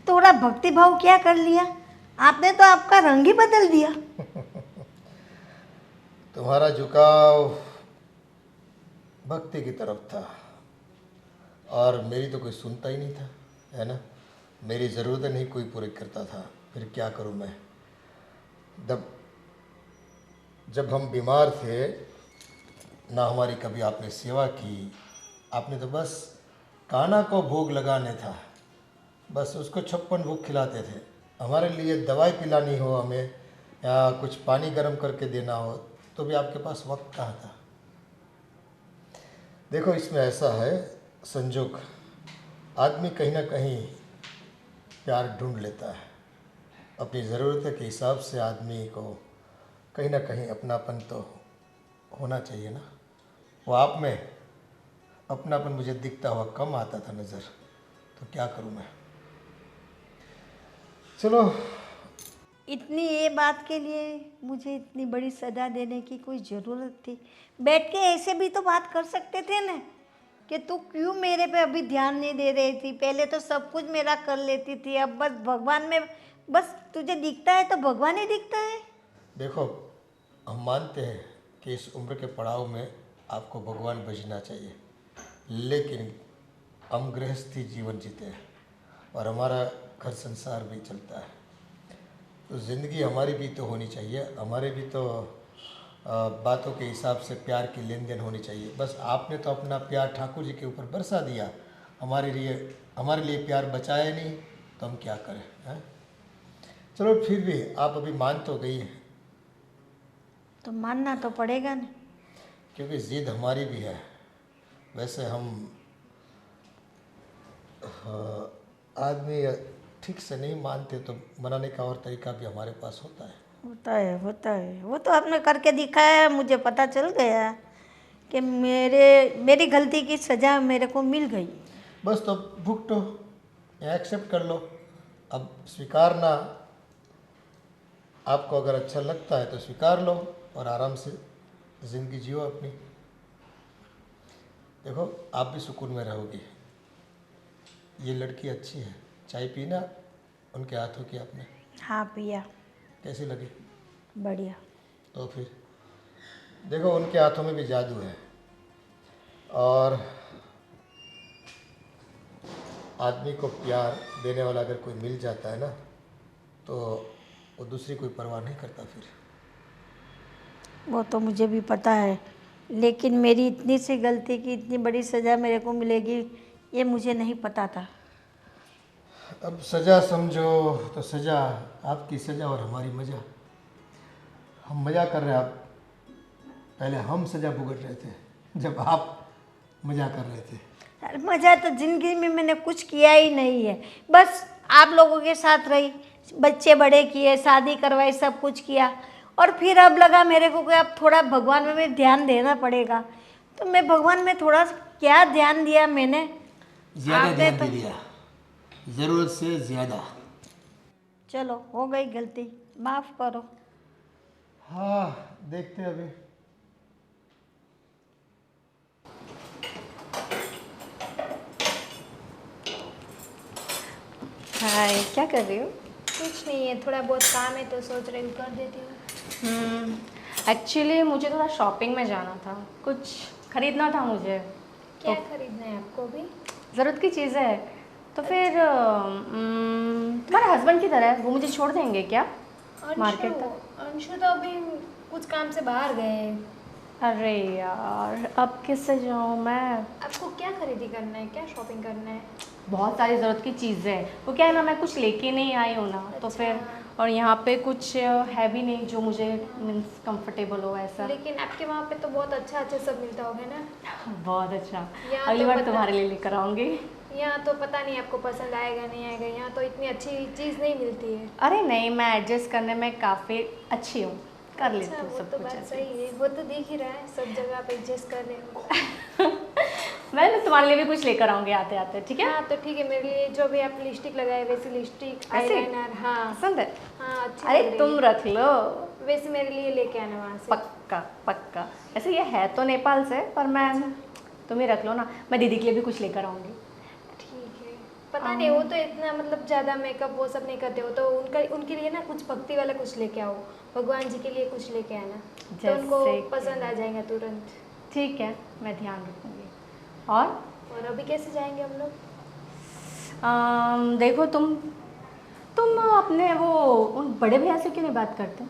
थोड़ा भक्ति भाव क्या कर लिया आपने, तो आपका रंग ही बदल दिया। तुम्हारा झुकाव भक्ति की तरफ था और मेरी तो कोई सुनता ही नहीं था, है ना। मेरी ज़रूरतें नहीं कोई पूरी करता था, फिर क्या करूं मैं। जब हम बीमार थे ना हमारी कभी आपने सेवा की। आपने तो बस कान्हा को भोग लगाने था, बस उसको 56 भोग खिलाते थे। हमारे लिए दवाई पिलानी हो हमें या कुछ पानी गर्म करके देना हो तो भी आपके पास वक्त कहाँ था। देखो इसमें ऐसा है संजोग, आदमी कहीं ना कहीं प्यार ढूंढ लेता है। अपनी ज़रूरत के हिसाब से आदमी को कहीं ना कहीं अपनापन तो होना चाहिए ना। वो आप में अपनापन मुझे दिखता हुआ कम आता था नज़र, तो क्या करूं मैं। चलो इतनी ये बात के लिए मुझे इतनी बड़ी सजा देने की कोई ज़रूरत थी? बैठ के ऐसे भी तो बात कर सकते थे ना, कि तू क्यों मेरे पे अभी ध्यान नहीं दे रही थी। पहले तो सब कुछ मेरा कर लेती थी, अब बस भगवान में, बस तुझे दिखता है तो भगवान ही दिखता है। देखो हम मानते हैं कि इस उम्र के पड़ाव में आपको भगवान बजना चाहिए, लेकिन हम गृहस्थी जीवन जीते हैं और हमारा घर संसार भी चलता है, तो ज़िंदगी हमारी भी तो होनी चाहिए, हमारे भी तो बातों के हिसाब से प्यार की लेन देन होनी चाहिए। बस आपने तो अपना प्यार ठाकुर जी के ऊपर बरसा दिया, हमारे लिए प्यार बचाया नहीं, तो हम क्या करें हैं? चलो फिर भी आप अभी मान तो गई हैं, तो मानना तो पड़ेगा ना। क्योंकि ज़िद हमारी भी है। वैसे हम आदमी ठीक से नहीं मानते तो मनाने का और तरीका भी हमारे पास होता है। होता है, वो तो आपने करके दिखाया है, मुझे पता चल गया कि मेरी गलती की सज़ा मेरे को मिल गई। बस तो भुगतो या एक्सेप्ट कर लो। अब स्वीकारना आपको अगर अच्छा लगता है तो स्वीकार लो और आराम से ज़िंदगी जियो अपनी। देखो आप भी सुकून में रहोगी। ये लड़की अच्छी है, चाय पीना उनके हाथों की आपने? हाँ पिया। कैसी लगी? बढ़िया। तो फिर देखो उनके हाथों में भी जादू है, और आदमी को प्यार देने वाला अगर कोई मिल जाता है ना, तो वो दूसरी कोई परवाह नहीं करता फिर। वो तो मुझे भी पता है, लेकिन मेरी इतनी सी गलती की इतनी बड़ी सज़ा मेरे को मिलेगी ये मुझे नहीं पता था। अब सज़ा समझो तो सज़ा, आपकी सज़ा और हमारी मज़ा। हम मज़ा कर रहे हैं, आप पहले हम सज़ा भुगत रहे थे जब आप मज़ा कर रहे थे। अरे मज़ा तो ज़िंदगी में मैंने कुछ किया ही नहीं है, बस आप लोगों के साथ रही, बच्चे बड़े किए, शादी करवाई, सब कुछ किया, और फिर अब लगा मेरे को कि अब थोड़ा भगवान में भी ध्यान देना पड़ेगा। तो मैं भगवान में थोड़ा क्या ध्यान दिया मैंने, ज़्यादा ध्यान दे दिया, ज़रूरत से ज़्यादा। चलो हो गई गलती, माफ़ करो। हाँ देखते हैं अभी। हाय, क्या कर रही हो? कुछ नहीं है, थोड़ा बहुत काम है तो सोच रही हूँ कर देती हूँ। एक्चुअली मुझे थोड़ा शॉपिंग में जाना था, कुछ खरीदना था मुझे। क्या खरीदना है आपको भी? ज़रूरत की चीज़ है। तो फिर तुम्हारे हस्बैंड किधर है? वो मुझे छोड़ देंगे क्या मार्केट तक? अंशु तो अभी कुछ काम से बाहर गए हैं। अरे यार, अब किससे जाऊँ मैं? आपको क्या खरीदी करना है, क्या शॉपिंग करना है? बहुत सारी ज़रूरत की चीज़ें हैं। वो क्या है ना, मैं कुछ लेके नहीं आई हूँ ना, तो फिर और यहाँ पे कुछ है भी नहीं जो मुझे मीन्स कंफर्टेबल हो ऐसा। लेकिन आपके वहाँ पे तो बहुत अच्छा अच्छा सब मिलता होगा ना? बहुत अच्छा, यहाँ अगली तो बार पता- तुम्हारे लिए लेकर आऊँगी। यहाँ तो पता नहीं आपको पसंद आएगा नहीं आएगा, यहाँ तो इतनी अच्छी चीज़ नहीं मिलती है। अरे नहीं, मैं एडजस्ट करने में काफ़ी अच्छी हूँ, कर लेती अच्छा, हूँ वो सब तो कुछ बात अच्छे सही है, वो तो दिख ही रहा है, सब जगह पे एडजस्ट कर रहे हो। मैं ना तुम्हारे लिए भी कुछ लेकर आऊँगी आते आते, ठीक है? हाँ तो ठीक है, मेरे लिए जो भी आप लिपस्टिक लगाए वैसी लिपस्टिक, ऐसे? आईलाइनर, हाँ पसंद है? हाँ अच्छी अरे लग रही तुम है। रख लो, वैसे मेरे लिए लेके आना वहाँ से। पक्का पक्का। ऐसे ये है तो नेपाल से, पर मैं तुम ही रख लो ना, मैं दीदी के लिए भी कुछ लेकर आऊँगी। ठीक है, पता नहीं वो तो इतना मतलब ज़्यादा मेकअप वो सब नहीं करते हो, तो उनके लिए ना कुछ भक्ति वाला कुछ लेके आओ, भगवान जी के लिए कुछ लेके आना, तो उनको जैसे पसंद आ जाएगा तुरंत। ठीक है, मैं ध्यान रखूँगी। और अभी कैसे जाएंगे हम लोग? देखो तुम अपने वो उन बड़े भैया से क्यों नहीं बात करते?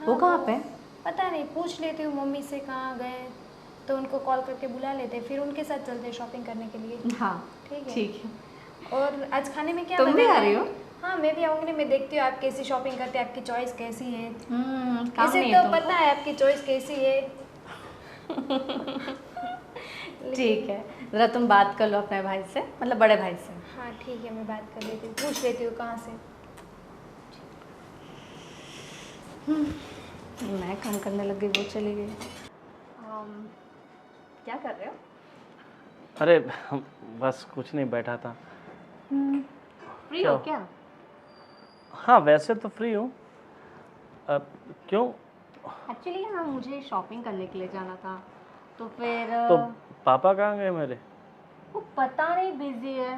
वो कहाँ पे? पता नहीं, पूछ लेती हूँ मम्मी से कहाँ गए, तो उनको कॉल करके बुला लेते हैं, फिर उनके साथ चलते हैं शॉपिंग करने के लिए। हाँ ठीक है। ठीक है। और आज खाने में क्या तुम भी बनाना आ है? रही हो? हाँ मैं भी आऊँगी ना, मैं देखती हूँ आप कैसी शॉपिंग करते हैं, आपकी चॉइस कैसी है। काम इसे नहीं तो है तुमको? पता है आपकी चॉइस कैसी है। ठीक है, ज़रा तुम बात कर लो अपने भाई से, मतलब बड़े भाई से। हाँ ठीक है, मैं बात कर लेती हूँ, पूछ लेती हूँ कहाँ से। मैं काम करने लग गई, वो चली गई। क्या कर रहे हो? अरे बस कुछ नहीं, बैठा था। फ्री हो क्या? हाँ वैसे तो फ्री हूँ। अब क्यों? एक्चुअली हाँ, मुझे शॉपिंग करने के लिए जाना था, तो फिर तो पापा कहाँ गए मेरे? वो पता नहीं बिजी है,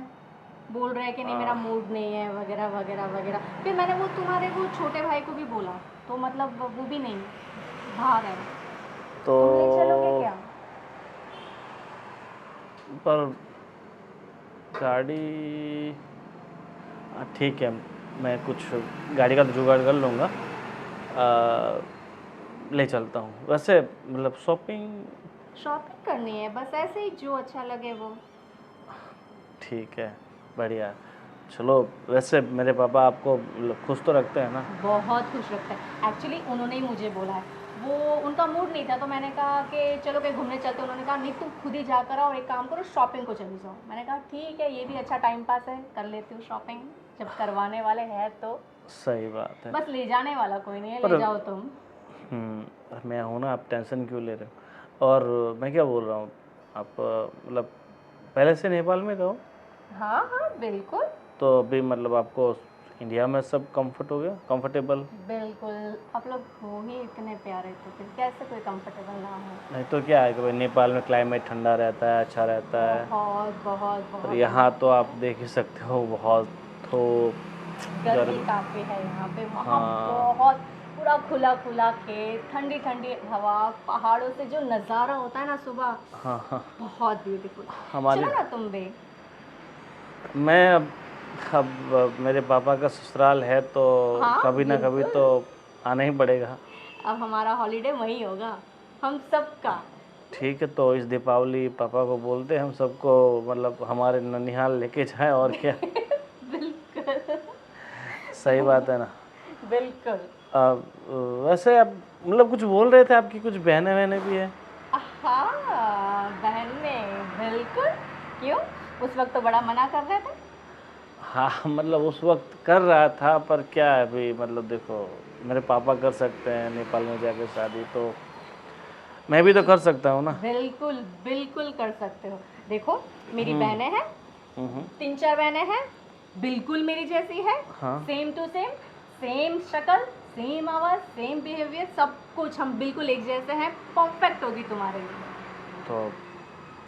बोल रहे हैं कि नहीं मेरा मूड नहीं है वगैरह वगैरह वगैरह। फिर मैंने वो तुम्हारे वो छोटे भाई को भी बोला, तो मतलब वो भी नहीं, बाहर है। तो तुम ले चलोगे क्या? पर गाड़ी ठीक है, मैं कुछ गाड़ी का तो जुगाड़ कर लूँगा, ले चलता हूँ। वैसे मतलब शॉपिंग करनी है बस, ऐसे ही जो अच्छा लगे वो। ठीक है, बढ़िया। चलो, वैसे मेरे पापा आपको मतलब खुश तो रखते हैं ना? बहुत खुश रखता है। एक्चुअली उन्होंने ही मुझे बोला है, वो उनका मूड नहीं था तो मैंने कहा कि चलो कहीं घूमने चलते हैं। उन्होंने कहा नहीं तुम खुद ही जाकर आओ और एक काम करो शॉपिंग को चली जाओ। मैंने कहा ठीक है, ये भी अच्छा टाइम पास है, कर लेती हूँ शॉपिंग जब करवाने वाले हैं तो। सही बात है। बस ले जाने वाला कोई नहीं है, पर ले जाओ तुम। मैं हूँ ना, आप टेंशन क्यों ले रहे हो? और मैं क्या बोल रहा हूँ, आप मतलब पहले से नेपाल में रहो? हाँ हाँ बिल्कुल तो अभी मतलब आपको इंडिया में सब कंफर्ट हो गया, कंफर्टेबल? बिल्कुल। आप लोग हो ही इतने प्यारे तो फिर कैसे कोई कंफर्टेबल ना हो। नहीं तो क्या है कि भाई नेपाल में क्लाइमेट ठंडा रहता है, अच्छा रहता है। बहुत बहुत और बहुत यहाँ तो आप देख ही सकते हो, बहुत धूप, गर्मी काफ़ी है यहाँ पे। वहाँ हाँ। बहुत पूरा खुला खुला खेत, ठंडी ठंडी हवा, पहाड़ों से जो नज़ारा होता है ना सुबह, हाँ हाँ। बहुत ब्यूटीफुल। हमारे चलो ना तुम भी। मैं अब मेरे पापा का ससुराल है तो हाँ, कभी ना कभी बिल्कुल। तो आना ही पड़ेगा। अब हमारा हॉलीडे वही होगा, हम सबका। ठीक है, तो इस दीपावली पापा को बोलते हैं हम सबको मतलब हमारे ननिहाल लेके जाएं, और क्या। बिल्कुल सही बात है ना? बिल्कुल। अब वैसे आप मतलब कुछ बोल रहे थे, आपकी कुछ बहनें वहनें भी हैं? हाँ बहनें, बिल्कुल। क्यों, उस वक्त तो बड़ा मना कर रहे थे। हाँ मतलब उस वक्त कर रहा था, पर क्या है अभी मतलब देखो, मेरे पापा कर सकते हैं नेपाल में जाकर शादी, तो मैं भी तो कर सकता हूँ ना। बिल्कुल बिल्कुल कर सकते हो। देखो मेरी बहनें हैं, हम्म। 3-4 बहनें हैं, बिल्कुल मेरी जैसी है। हाँ। सेम टू सेम, सेम शक्ल, सेम आवाज़, सेम बिहेवियर, सब कुछ हम बिल्कुल एक जैसे हैं। परफेक्ट होगी तुम्हारे लिए। तो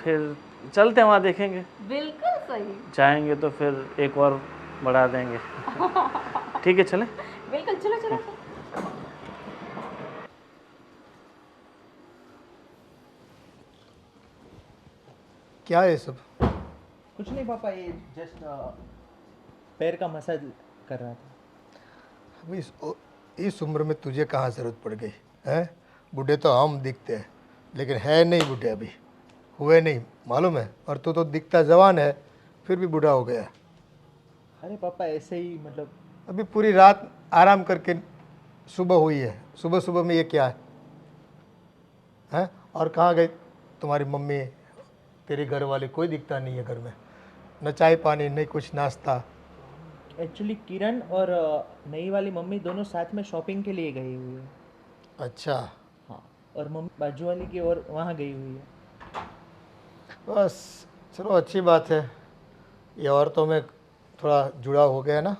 फिर चलते हैं, वहाँ देखेंगे। बिल्कुल सही। जाएंगे तो फिर एक और बढ़ा देंगे। ठीक है, चलें? बिल्कुल, चलो चलो चलो। क्या है ये सब? कुछ नहीं पापा, ये जस्ट पैर का मसाज कर रहा था। अभी इस उम्र में तुझे कहाँ ज़रूरत पड़ गई है? बूढ़े तो हम दिखते हैं, लेकिन है नहीं बूढ़े, अभी हुए नहीं, मालूम है? और तू तो दिखता जवान है, फिर भी बूढ़ा हो गया। अरे पापा ऐसे ही मतलब। अभी पूरी रात आराम करके सुबह हुई है, सुबह सुबह में ये क्या है? हैं? और कहाँ गई तुम्हारी मम्मी, तेरी घर वाली? कोई दिखता नहीं है घर में, न चाय पानी, नहीं कुछ नाश्ता। एक्चुअली किरण और नई वाली मम्मी दोनों साथ में शॉपिंग के लिए गई हुई है। अच्छा, हाँ, और मम्मी बाजू वाली की ओर वहाँ गई हुई है। बस चलो अच्छी बात है, ये औरतों में थोड़ा जुड़ा हो गया ना।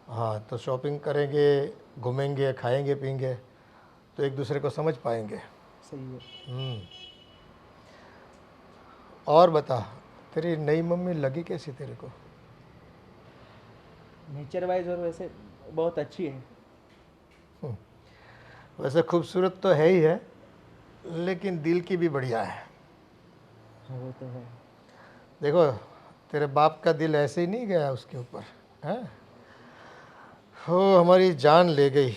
हाँ, तो शॉपिंग करेंगे, घूमेंगे, खाएंगे पिएंगे, तो एक दूसरे को समझ पाएंगे। सही है। और बता, तेरी नई मम्मी लगी कैसी तेरे को? नेचर वाइज और वैसे बहुत अच्छी है। वैसे खूबसूरत तो है ही है, लेकिन दिल की भी बढ़िया है। वो तो है। देखो, तेरे बाप का दिल ऐसे ही नहीं गया उसके ऊपर, है? हो, हमारी जान ले गई।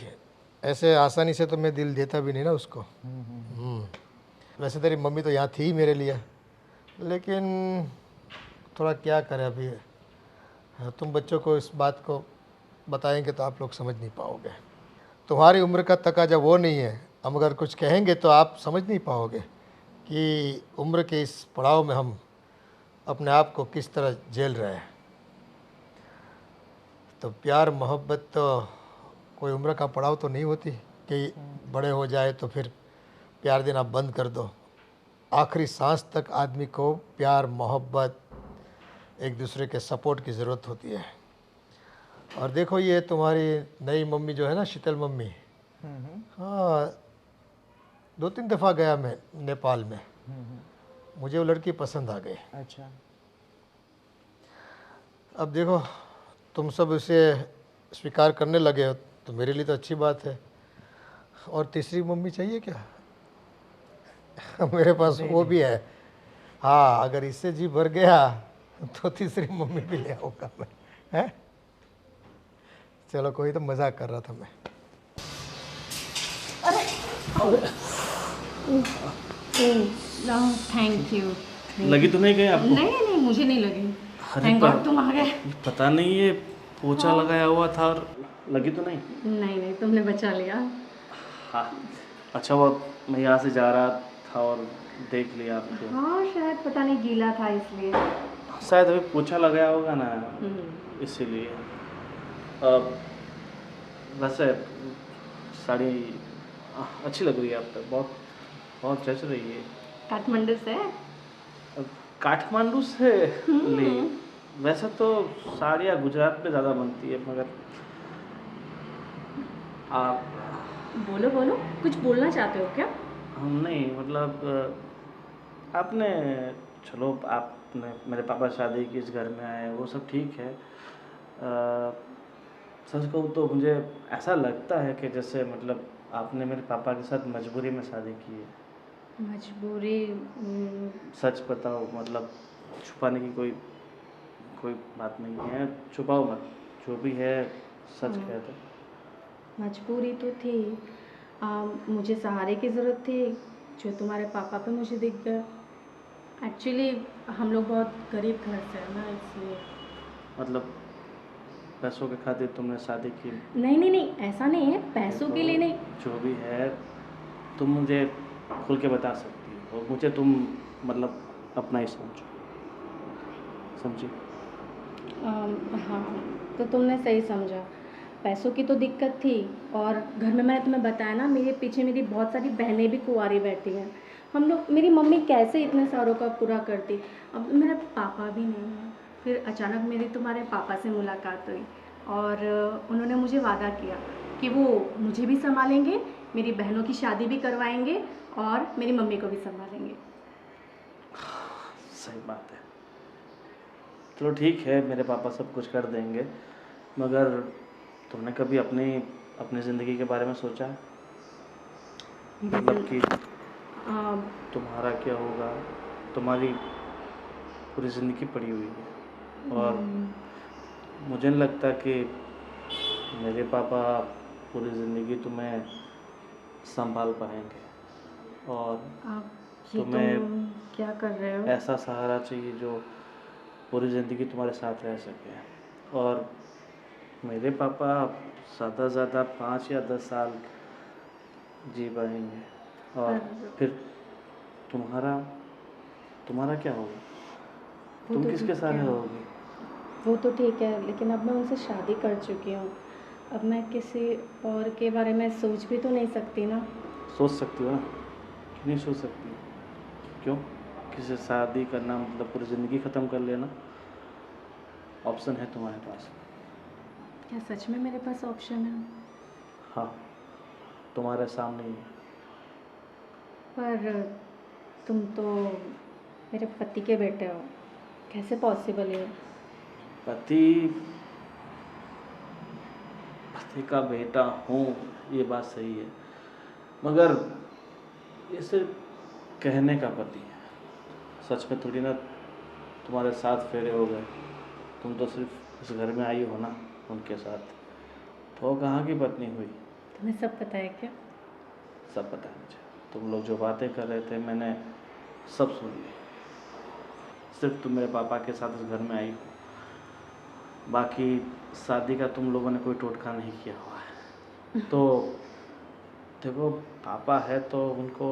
ऐसे आसानी से तो मैं दिल देता भी नहीं ना उसको। वैसे तेरी मम्मी तो यहाँ थी मेरे लिए, लेकिन थोड़ा क्या करें अभी। तुम बच्चों को इस बात को बताएंगे तो आप लोग समझ नहीं पाओगे। तुम्हारी उम्र का तकाजा वो नहीं है, हम अगर कुछ कहेंगे तो आप समझ नहीं पाओगे कि उम्र के इस पड़ाव में हम अपने आप को किस तरह झेल रहे हैं। तो प्यार मोहब्बत तो कोई उम्र का पड़ाव तो नहीं होती कि बड़े हो जाए तो फिर प्यार देना बंद कर दो। आखिरी सांस तक आदमी को प्यार मोहब्बत, एक दूसरे के सपोर्ट की ज़रूरत होती है। और देखो, ये तुम्हारी नई मम्मी जो है ना, शीतल मम्मी, हाँ 2-3 दफ़ा गया मैं नेपाल में, मुझे वो लड़की पसंद आ गई। अच्छा। अब देखो, तुम सब इसे स्वीकार करने लगे हो तो मेरे लिए तो अच्छी बात है। और तीसरी मम्मी चाहिए क्या? मेरे पास वो भी है। हाँ, अगर इससे जी भर गया तो तीसरी मम्मी भी ले आऊँगा मैं, हैं? चलो कोई तो मजाक कर रहा था मैं। Thank you. लगी तो नहीं गई आपको? नहीं नहीं मुझे नहीं लगी। अरे थैंक गॉड तुम आ गए। पता नहीं ये पोछा लगाया हुआ था और लगी तो नहीं? नहीं नहीं तुमने बचा लिया। हाँ अच्छा, वो मैं यहाँ से जा रहा था और देख लिया आपको। हाँ शायद पता नहीं गीला था इसलिए। शायद अभी पोछा लगाया होगा ना, इसीलिए। वैसे साड़ी अच्छी लग रही है आप पे, बहुत बहुत जच रही है। काठमांडू से? काठमांडू से ली। वैसे तो साड़ियाँ गुजरात में ज़्यादा बनती है, मगर आप बोलो बोलो, कुछ बोलना चाहते हो क्या? हम नहीं, मतलब आपने, चलो आपने मेरे पापा शादी की, इस घर में आए, वो सब ठीक है। सच कहूँ तो मुझे ऐसा लगता है कि जैसे मतलब आपने मेरे पापा के साथ मजबूरी में शादी की है। मजबूरी? सच बताओ, मतलब छुपाने की कोई कोई बात नहीं है, छुपाओ मत, जो भी है सच कह दो। मजबूरी तो थी। मुझे सहारे की ज़रूरत थी, जो तुम्हारे पापा पे मुझे दिख गया। एक्चुअली हम लोग बहुत गरीब घर से हैं ना, इसलिए। मतलब पैसों के खातिर तुमने शादी की? नहीं नहीं नहीं, ऐसा नहीं है, पैसों के लिए नहीं। जो भी है तुम मुझे खुल के बता सकती हो, और मुझे तुम मतलब अपना ही समझो, समझी? हाँ तो तुमने सही समझा। पैसों की तो दिक्कत थी, और घर में मैंने तुम्हें बताया ना, मेरे पीछे मेरी बहुत सारी बहनें भी कुंवारी बैठी हैं। हम लोग, मेरी मम्मी कैसे इतने सारों का पूरा करती। अब मेरे पापा भी नहीं हैं। फिर अचानक मेरी तुम्हारे पापा से मुलाकात हुई, और उन्होंने मुझे वादा किया कि वो मुझे भी संभालेंगे, मेरी बहनों की शादी भी करवाएंगे, और मेरी मम्मी को भी संभालेंगे। सही बात है। चलो ठीक है, मेरे पापा सब कुछ कर देंगे, मगर तुमने कभी अपनी ज़िंदगी के बारे में सोचा है? मतलब कि तुम्हारा क्या होगा? तुम्हारी पूरी ज़िंदगी पड़ी हुई है, और मुझे नहीं लगता कि मेरे पापा पूरी ज़िंदगी तुम्हें संभाल पाएंगे, और तुम्हें तुम क्या कर रहे हो? ऐसा सहारा चाहिए जो पूरी ज़िंदगी तुम्हारे साथ रह सके। और मेरे पापा ज़्यादा से ज़्यादा 5 या 10 साल जी पाएंगे, और फिर तुम्हारा क्या होगा? तुम तो किसके ठीक साथ है। रहोगी? वो तो ठीक है, लेकिन अब मैं उनसे शादी कर चुकी हूँ। अब मैं किसी और के बारे में सोच भी तो नहीं सकती ना। सोच सकती हो ना, क्यों नहीं सोच सकती? क्यों? किसी से शादी करना मतलब पूरी ज़िंदगी ख़त्म कर लेना? ऑप्शन है तुम्हारे पास। क्या सच में मेरे पास ऑप्शन है? हाँ, तुम्हारे सामने ही है। पर तुम तो मेरे पति के बेटे हो, कैसे पॉसिबल है? पति का बेटा हूँ, ये बात सही है, मगर ये सिर्फ कहने का पति है। सच में थोड़ी ना तुम्हारे साथ फेरे हो गए। तुम तो सिर्फ इस घर में आई हो ना उनके साथ, तो कहाँ की पत्नी हुई? तुम्हें सब पता है क्या? सब पता है मुझे। तुम लोग जो बातें कर रहे थे मैंने सब सुन ली। सिर्फ तुम मेरे पापा के साथ इस घर में आई हो, बाकी शादी का तुम लोगों ने कोई टोटका नहीं किया हुआ है। तो देखो, पापा है तो उनको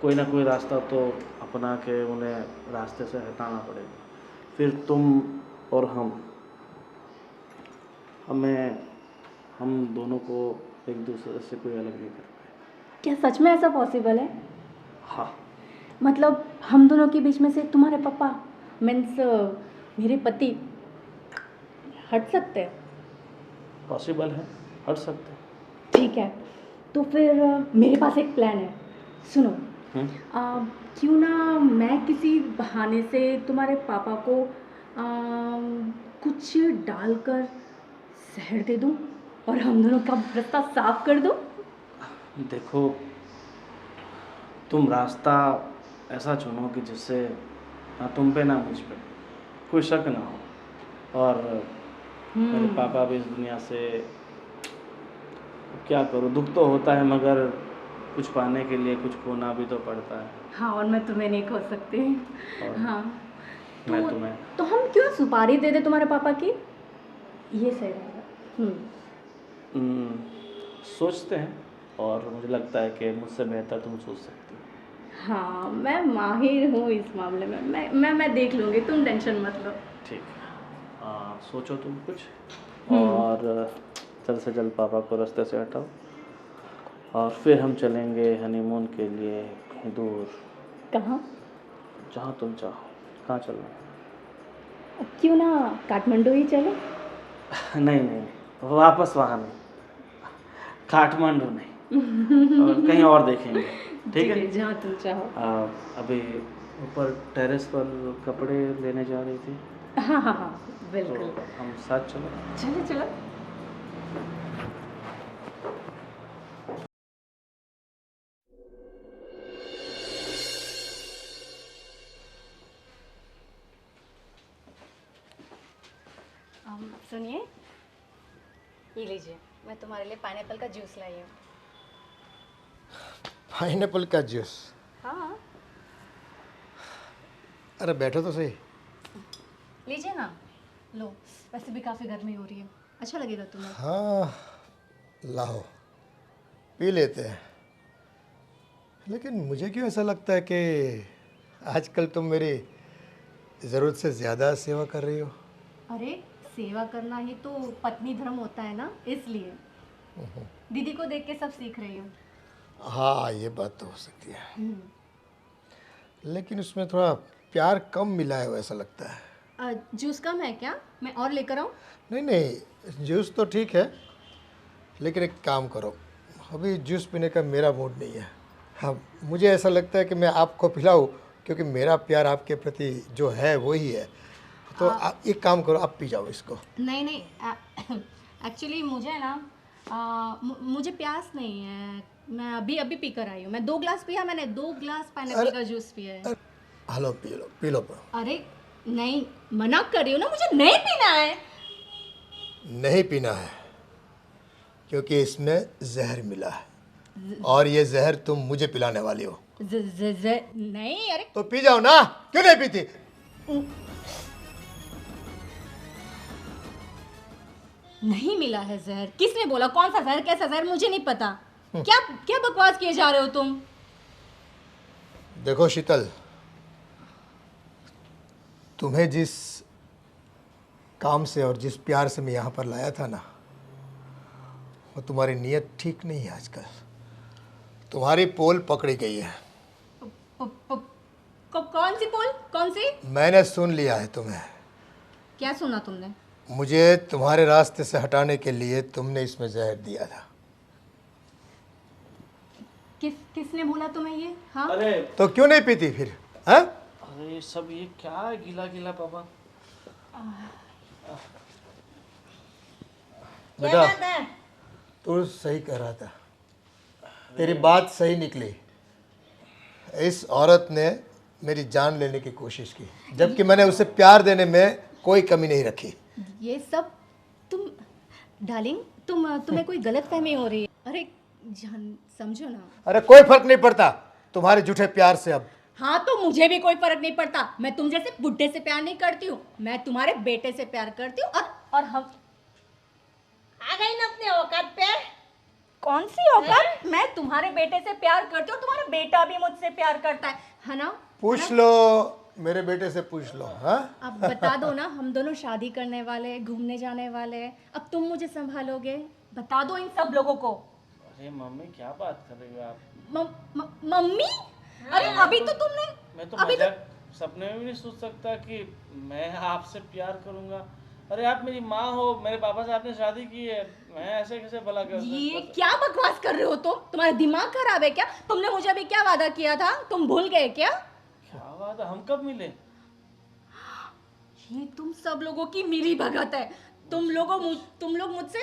कोई ना कोई रास्ता तो अपना के उन्हें रास्ते से हटाना पड़ेगा। फिर तुम और हम दोनों को एक दूसरे से कोई अलग नहीं कर पाए। क्या सच में ऐसा पॉसिबल है? हाँ। मतलब हम दोनों के बीच में से तुम्हारे पापा मीन्स मेरे पति हट सकते हैं? पॉसिबल है, हट सकते हैं। ठीक है, तो फिर मेरे पास एक प्लान है, सुनो। क्यों ना मैं किसी बहाने से तुम्हारे पापा को कुछ डालकर जहर दे दूं, और हम दोनों का रास्ता साफ कर दूं। देखो, तुम रास्ता ऐसा चुनो कि जिससे ना तुम पे ना मुझ पे कोई शक ना हो। और मेरे पापा भी इस दुनिया से, क्या करूँ, दुख तो होता है मगर कुछ पाने के लिए कुछ खोना भी तो पड़ता है। हाँ, और मैं तुम्हें नहीं खो सकती। और हाँ, मैं तो तुम्हें तो हम क्यों सुपारी दे दे तुम्हारे पापा की? ये सही रहेगा। सोचते हैं, और मुझे लगता है कि मुझसे बेहतर तुम सोच सकती हो। हाँ, मैं माहिर हूँ इस मामले में। मैं देख लूँगी, तुम टेंशन मत लो। ठीक है, सोचो तुम कुछ और जल्द से जल्द पापा को रास्ते से हटाओ, और फिर हम चलेंगे हनीमून के लिए कहीं दूर, कहाँ? जहाँ तुम चाहो। कहाँ चलना? क्यों ना काठमांडू ही चलो? नहीं नहीं नहीं, वापस वहाँ नहीं, काठमांडू नहीं, और कहीं और देखेंगे। ठीक है, जहाँ तुम चाहो। अभी ऊपर टेरेस पर कपड़े लेने जा रही थी, हाँ हाँ हाँ, तो बिल्कुल। हम साथ चलो। चलो चलो। सुनिए, ये लीजिए, मैं तुम्हारे लिए पाइनएप्पल का जूस लाई हूँ। पाइनएप्पल का जूस? हाँ, अरे बैठो तो सही। लीजिए ना। लो, वैसे भी काफ़ी गर्मी हो रही है, अच्छा लगेगा तुम्हें। हाँ लाओ, पी लेते हैं। लेकिन मुझे क्यों ऐसा लगता है कि आजकल तुम मेरी ज़रूरत से ज़्यादा सेवा कर रही हो? अरे, सेवा करना ही तो पत्नी धर्म होता है ना, इसलिए दीदी को देख के सब सीख रही हूँ। हाँ ये बात तो हो सकती है, लेकिन उसमें थोड़ा प्यार कम मिला है वैसा लगता है। जूस कम है क्या? मैं और लेकर आऊँ? नहीं नहीं, जूस तो ठीक है, लेकिन एक काम करो, अभी जूस पीने का मेरा मूड नहीं है। हाँ, मुझे ऐसा लगता है कि मैं आपको पिलाऊं, क्योंकि मेरा प्यार आपके प्रति जो है वही है। तो आप एक काम करो, आप पी जाओ इसको। नहीं नहीं, एक्चुअली मुझे ना मुझे प्यास नहीं है। मैं अभी अभी पी कर आई हूँ। मैं 2 ग्लास पिया, मैंने 2 ग्लास पाइनएप्पल का जूस पिया है। Hello, P low. अरे नहीं, मना कर रही हूँ ना, मुझे नहीं पीना है। नहीं पीना है क्योंकि इसमें जहर मिला है, और ये जहर तुम मुझे पिलाने वाली हो। नहीं, अरे तो पी जाओ ना, क्यों नहीं पीती? नहीं मिला है जहर। किसने बोला? कौन सा जहर, कैसा जहर, मुझे नहीं पता। क्या क्या बकवास किए जा रहे हो तुम? देखो शीतल, तुम्हें जिस काम से और जिस प्यार से मैं यहाँ पर लाया था ना, वो तुम्हारी नीयत ठीक नहीं है आजकल। तुम्हारी पोल पकड़ी गई है। कौन सी पोल? कौन सी? मैंने सुन लिया है तुम्हें। क्या सुना तुमने? मुझे तुम्हारे रास्ते से हटाने के लिए तुमने इसमें जहर दिया था। किसने बोला तुम्हें ये? हाँ, अरे तो क्यों नहीं पीती फिर? हाँ? अरे सब ये क्या है, गीला गीला पापा? बेटा, तू सही कह रहा था, तेरी बात सही निकली। इस औरत ने मेरी जान लेने की कोशिश की, जबकि मैंने उसे प्यार देने में कोई कमी नहीं रखी। ये सब तुम डार्लिंग, तुम्हें कोई गलतफहमी हो रही है। अरे जान, समझो ना। अरे कोई फर्क नहीं पड़ता तुम्हारे झूठे प्यार से अब। हाँ, तो मुझे भी कोई फर्क नहीं पड़ता। मैं तुम जैसे बुड्ढे से प्यार नहीं करती हूँ, मैं तुम्हारे बेटे से प्यार करती हूँ। और हम आ गई ना अपने औकात पे। कौन सी औकात? मैं तुम्हारे बेटे से प्यार करती हूँ, तुम्हारा बेटा भी मुझसे प्यार करता है ना? पूछ लो, मेरे बेटे से पूछ लो। हाँ, अब बता दो ना, हम दोनों शादी करने वाले, घूमने जाने वाले हैं। अब तुम मुझे संभालोगे? बता दो इन सब लोगों को। अरे मम्मी क्या बात कर रही हो आप? मम्मी? अरे अभी तो तुमने, मैं तो अभी तो मजाक सपने में भी नहीं सोच सकता कि मैं आपसे प्यार करूंगा। अरे आप मेरी माँ हो, मेरे पापा से आपने शादी की है, मैं ऐसे कैसे भला कर ये सकता? क्या बकवास कर रहे हो तुम? तुम्हारा दिमाग खराब है क्या? तुमने मुझे अभी क्या वादा किया था, तुम भूल गए क्या? क्या बात है, हम कब मिले? ये तुम सब लोगों की मिली भगत है। तुम लोग मुझसे,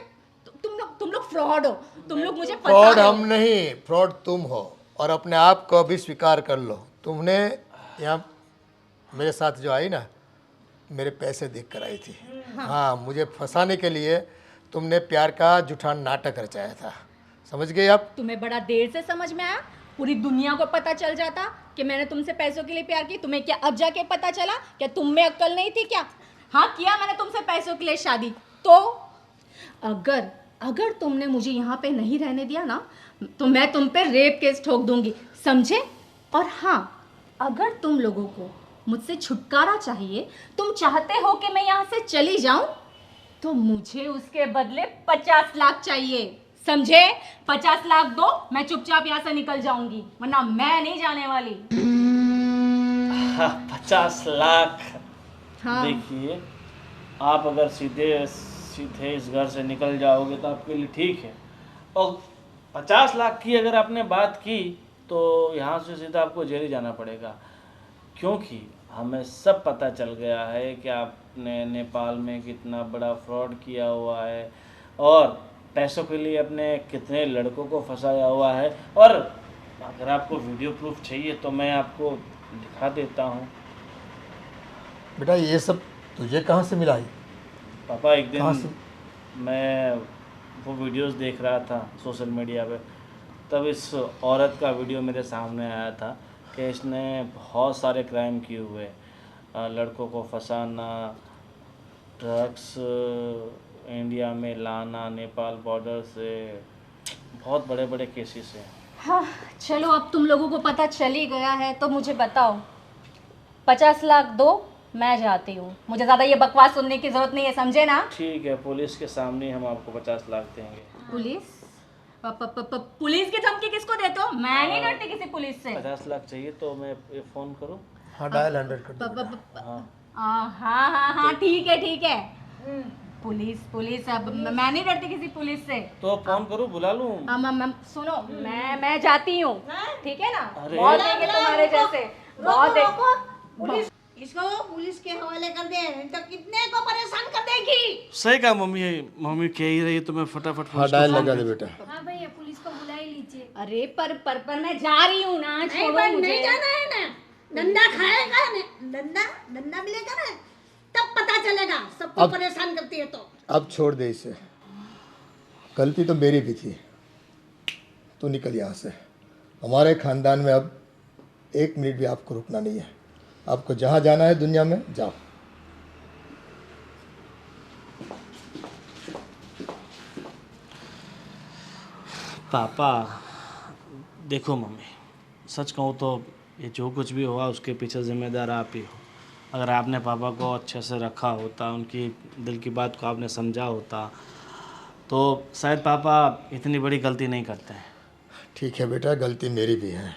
तुम लोग फ्रॉड हो। तुम लोग मुझे फंसा फ्रॉड रहे हो। हम नहीं, फ्रॉड तुम हो, और अपने आप को अभी स्वीकार कर लो। तुमने यहाँ मेरे साथ जो आई ना, मेरे पैसे देख कर आई थी। हाँ, मुझे फंसाने के लिए तुमने प्यार का झूठा नाटक रचाया था, समझ गए आप? तुम्हें बड़ा देर से समझ में आया? पूरी दुनिया को पता चल जाता कि मैंने तुमसे पैसों के लिए प्यार की। तुम्हें क्या अब जाके पता चला? क्या तुम में अक्ल नहीं थी क्या? हाँ, किया मैंने तुमसे पैसों के लिए शादी। तो अगर तुमने मुझे यहाँ पे नहीं रहने दिया ना, तो मैं तुम पे रेप केस ठोक दूंगी, समझे? और हाँ, अगर तुम लोगों को मुझसे छुटकारा चाहिए, तुम चाहते हो कि मैं यहाँ से चली जाऊं, तो मुझे उसके बदले 50 लाख चाहिए, समझे? 50 लाख दो, मैं चुपचाप यहाँ से निकल जाऊंगी, वरना मैं नहीं जाने वाली। 50 लाख? हाँ। देखिए, आप अगर सीधे इस घर से निकल जाओगे तो आपके लिए ठीक है, और 50 लाख की अगर आपने बात की तो यहाँ से सीधा आपको जेल ही जाना पड़ेगा, क्योंकि हमें सब पता चल गया है कि आपने नेपाल में कितना बड़ा फ्रॉड किया हुआ है और पैसों के लिए अपने कितने लड़कों को फंसाया हुआ है। और अगर आपको वीडियो प्रूफ चाहिए तो मैं आपको दिखा देता हूँ। बेटा ये सब तुझे कहाँ से मिला? पापा, एक कहाँ से? दिन मैं वो वीडियोस देख रहा था सोशल मीडिया पे, तब इस औरत का वीडियो मेरे सामने आया था कि इसने बहुत सारे क्राइम किए हुए, लड़कों को फंसाना, ड्रग्स इंडिया में लाना, नेपाल बॉर्डर से, बहुत बड़े बड़े केसेस हैं। हाँ, चलो अब तुम लोगों को पता चल ही गया है, तो मुझे बताओ, 50 लाख दो, मैं जाती हूँ। मुझे ज़्यादा ये बकवास सुनने की ज़रूरत नहीं है, समझे ना? ठीक है, पुलिस के सामने हम आपको 50 लाख देंगे। पुलिस? पुलिस की धमकी किसको देते हो? मैं नहीं डरती किसी पुलिस से। 50 लाख चाहिए तो मैं ये फ़ोन करूँ? हाँ, डायल 100 कर दो बेटा। हाँ, ठीक है। पुलिस अब मैं नहीं डरती किसी पुलिस से। तो फ़ोन करूँ, बुला लूँ? सुनो, मैं जाती हूँ, ठीक है ना? अरे। बहुत देंगे तुम्हारे जैसे, बहुत पुलिस इसको पुलिस के हवाले कर दे, तो कितने को परेशान कर देगी। सही कहा मम्मी कह ही रही है तो मैं फटाफट हाँ, डायल लगा दे बेटा। हाँ भैया, पुलिस को बुला ही लीजिए। अरे पर मैं जा रही हूँ ना, छोड़ो नहीं मुझे। जाना है ना, डंडा खाएगा ना, डंडा मिलेगा ना, तब पता चलेगा सबको परेशान करती है तो। अब छोड़ दे इसे, गलती तो मेरी भी थी। तू निकल यहाँ से। हमारे खानदान में अब 1 मिनट भी आपको रुकना नहीं है। आपको जहाँ जाना है दुनिया में जाओ। पापा देखो मम्मी, सच कहूँ तो ये जो कुछ भी हुआ उसके पीछे जिम्मेदार आप ही हो। अगर आपने पापा को अच्छे से रखा होता, उनकी दिल की बात को आपने समझा होता, तो शायद पापा इतनी बड़ी गलती नहीं करते हैं। ठीक है बेटा, गलती मेरी भी है।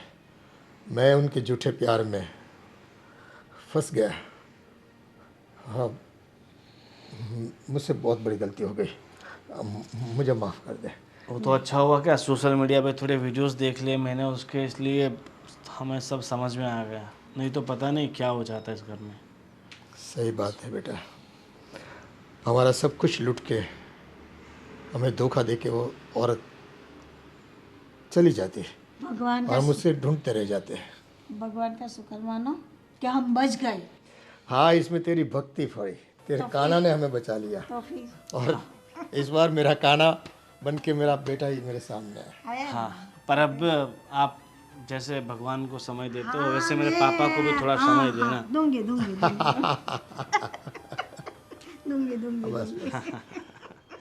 मैं उनके झूठे प्यार में फंस गया। हाँ, मुझसे बहुत बड़ी गलती हो गई, मुझे माफ़ कर दे। वो तो अच्छा हुआ क्या सोशल मीडिया पे थोड़े वीडियोस देख लिए मैंने उसके, इसलिए हमें सब समझ में आ गया, नहीं तो पता नहीं क्या हो जाता इस घर में। सही बात है बेटा, हमारा सब कुछ लूट के, हमें धोखा दे के वो औरत चली जाती है भगवान और मुझसे ढूंढते रह जाते हैं। भगवान का शुक्र मानो कि हम बच गए। हाँ, इसमें तेरी भक्ति फड़ी, तेरे काना ने हमें बचा लिया। तो फिर और इस बार मेरा काना बन के मेरा बेटा ही मेरे सामने है। हाँ, पर अब आप जैसे भगवान को समय देते हो वैसे मेरे पापा को भी थोड़ा समय देना। दूंगी बस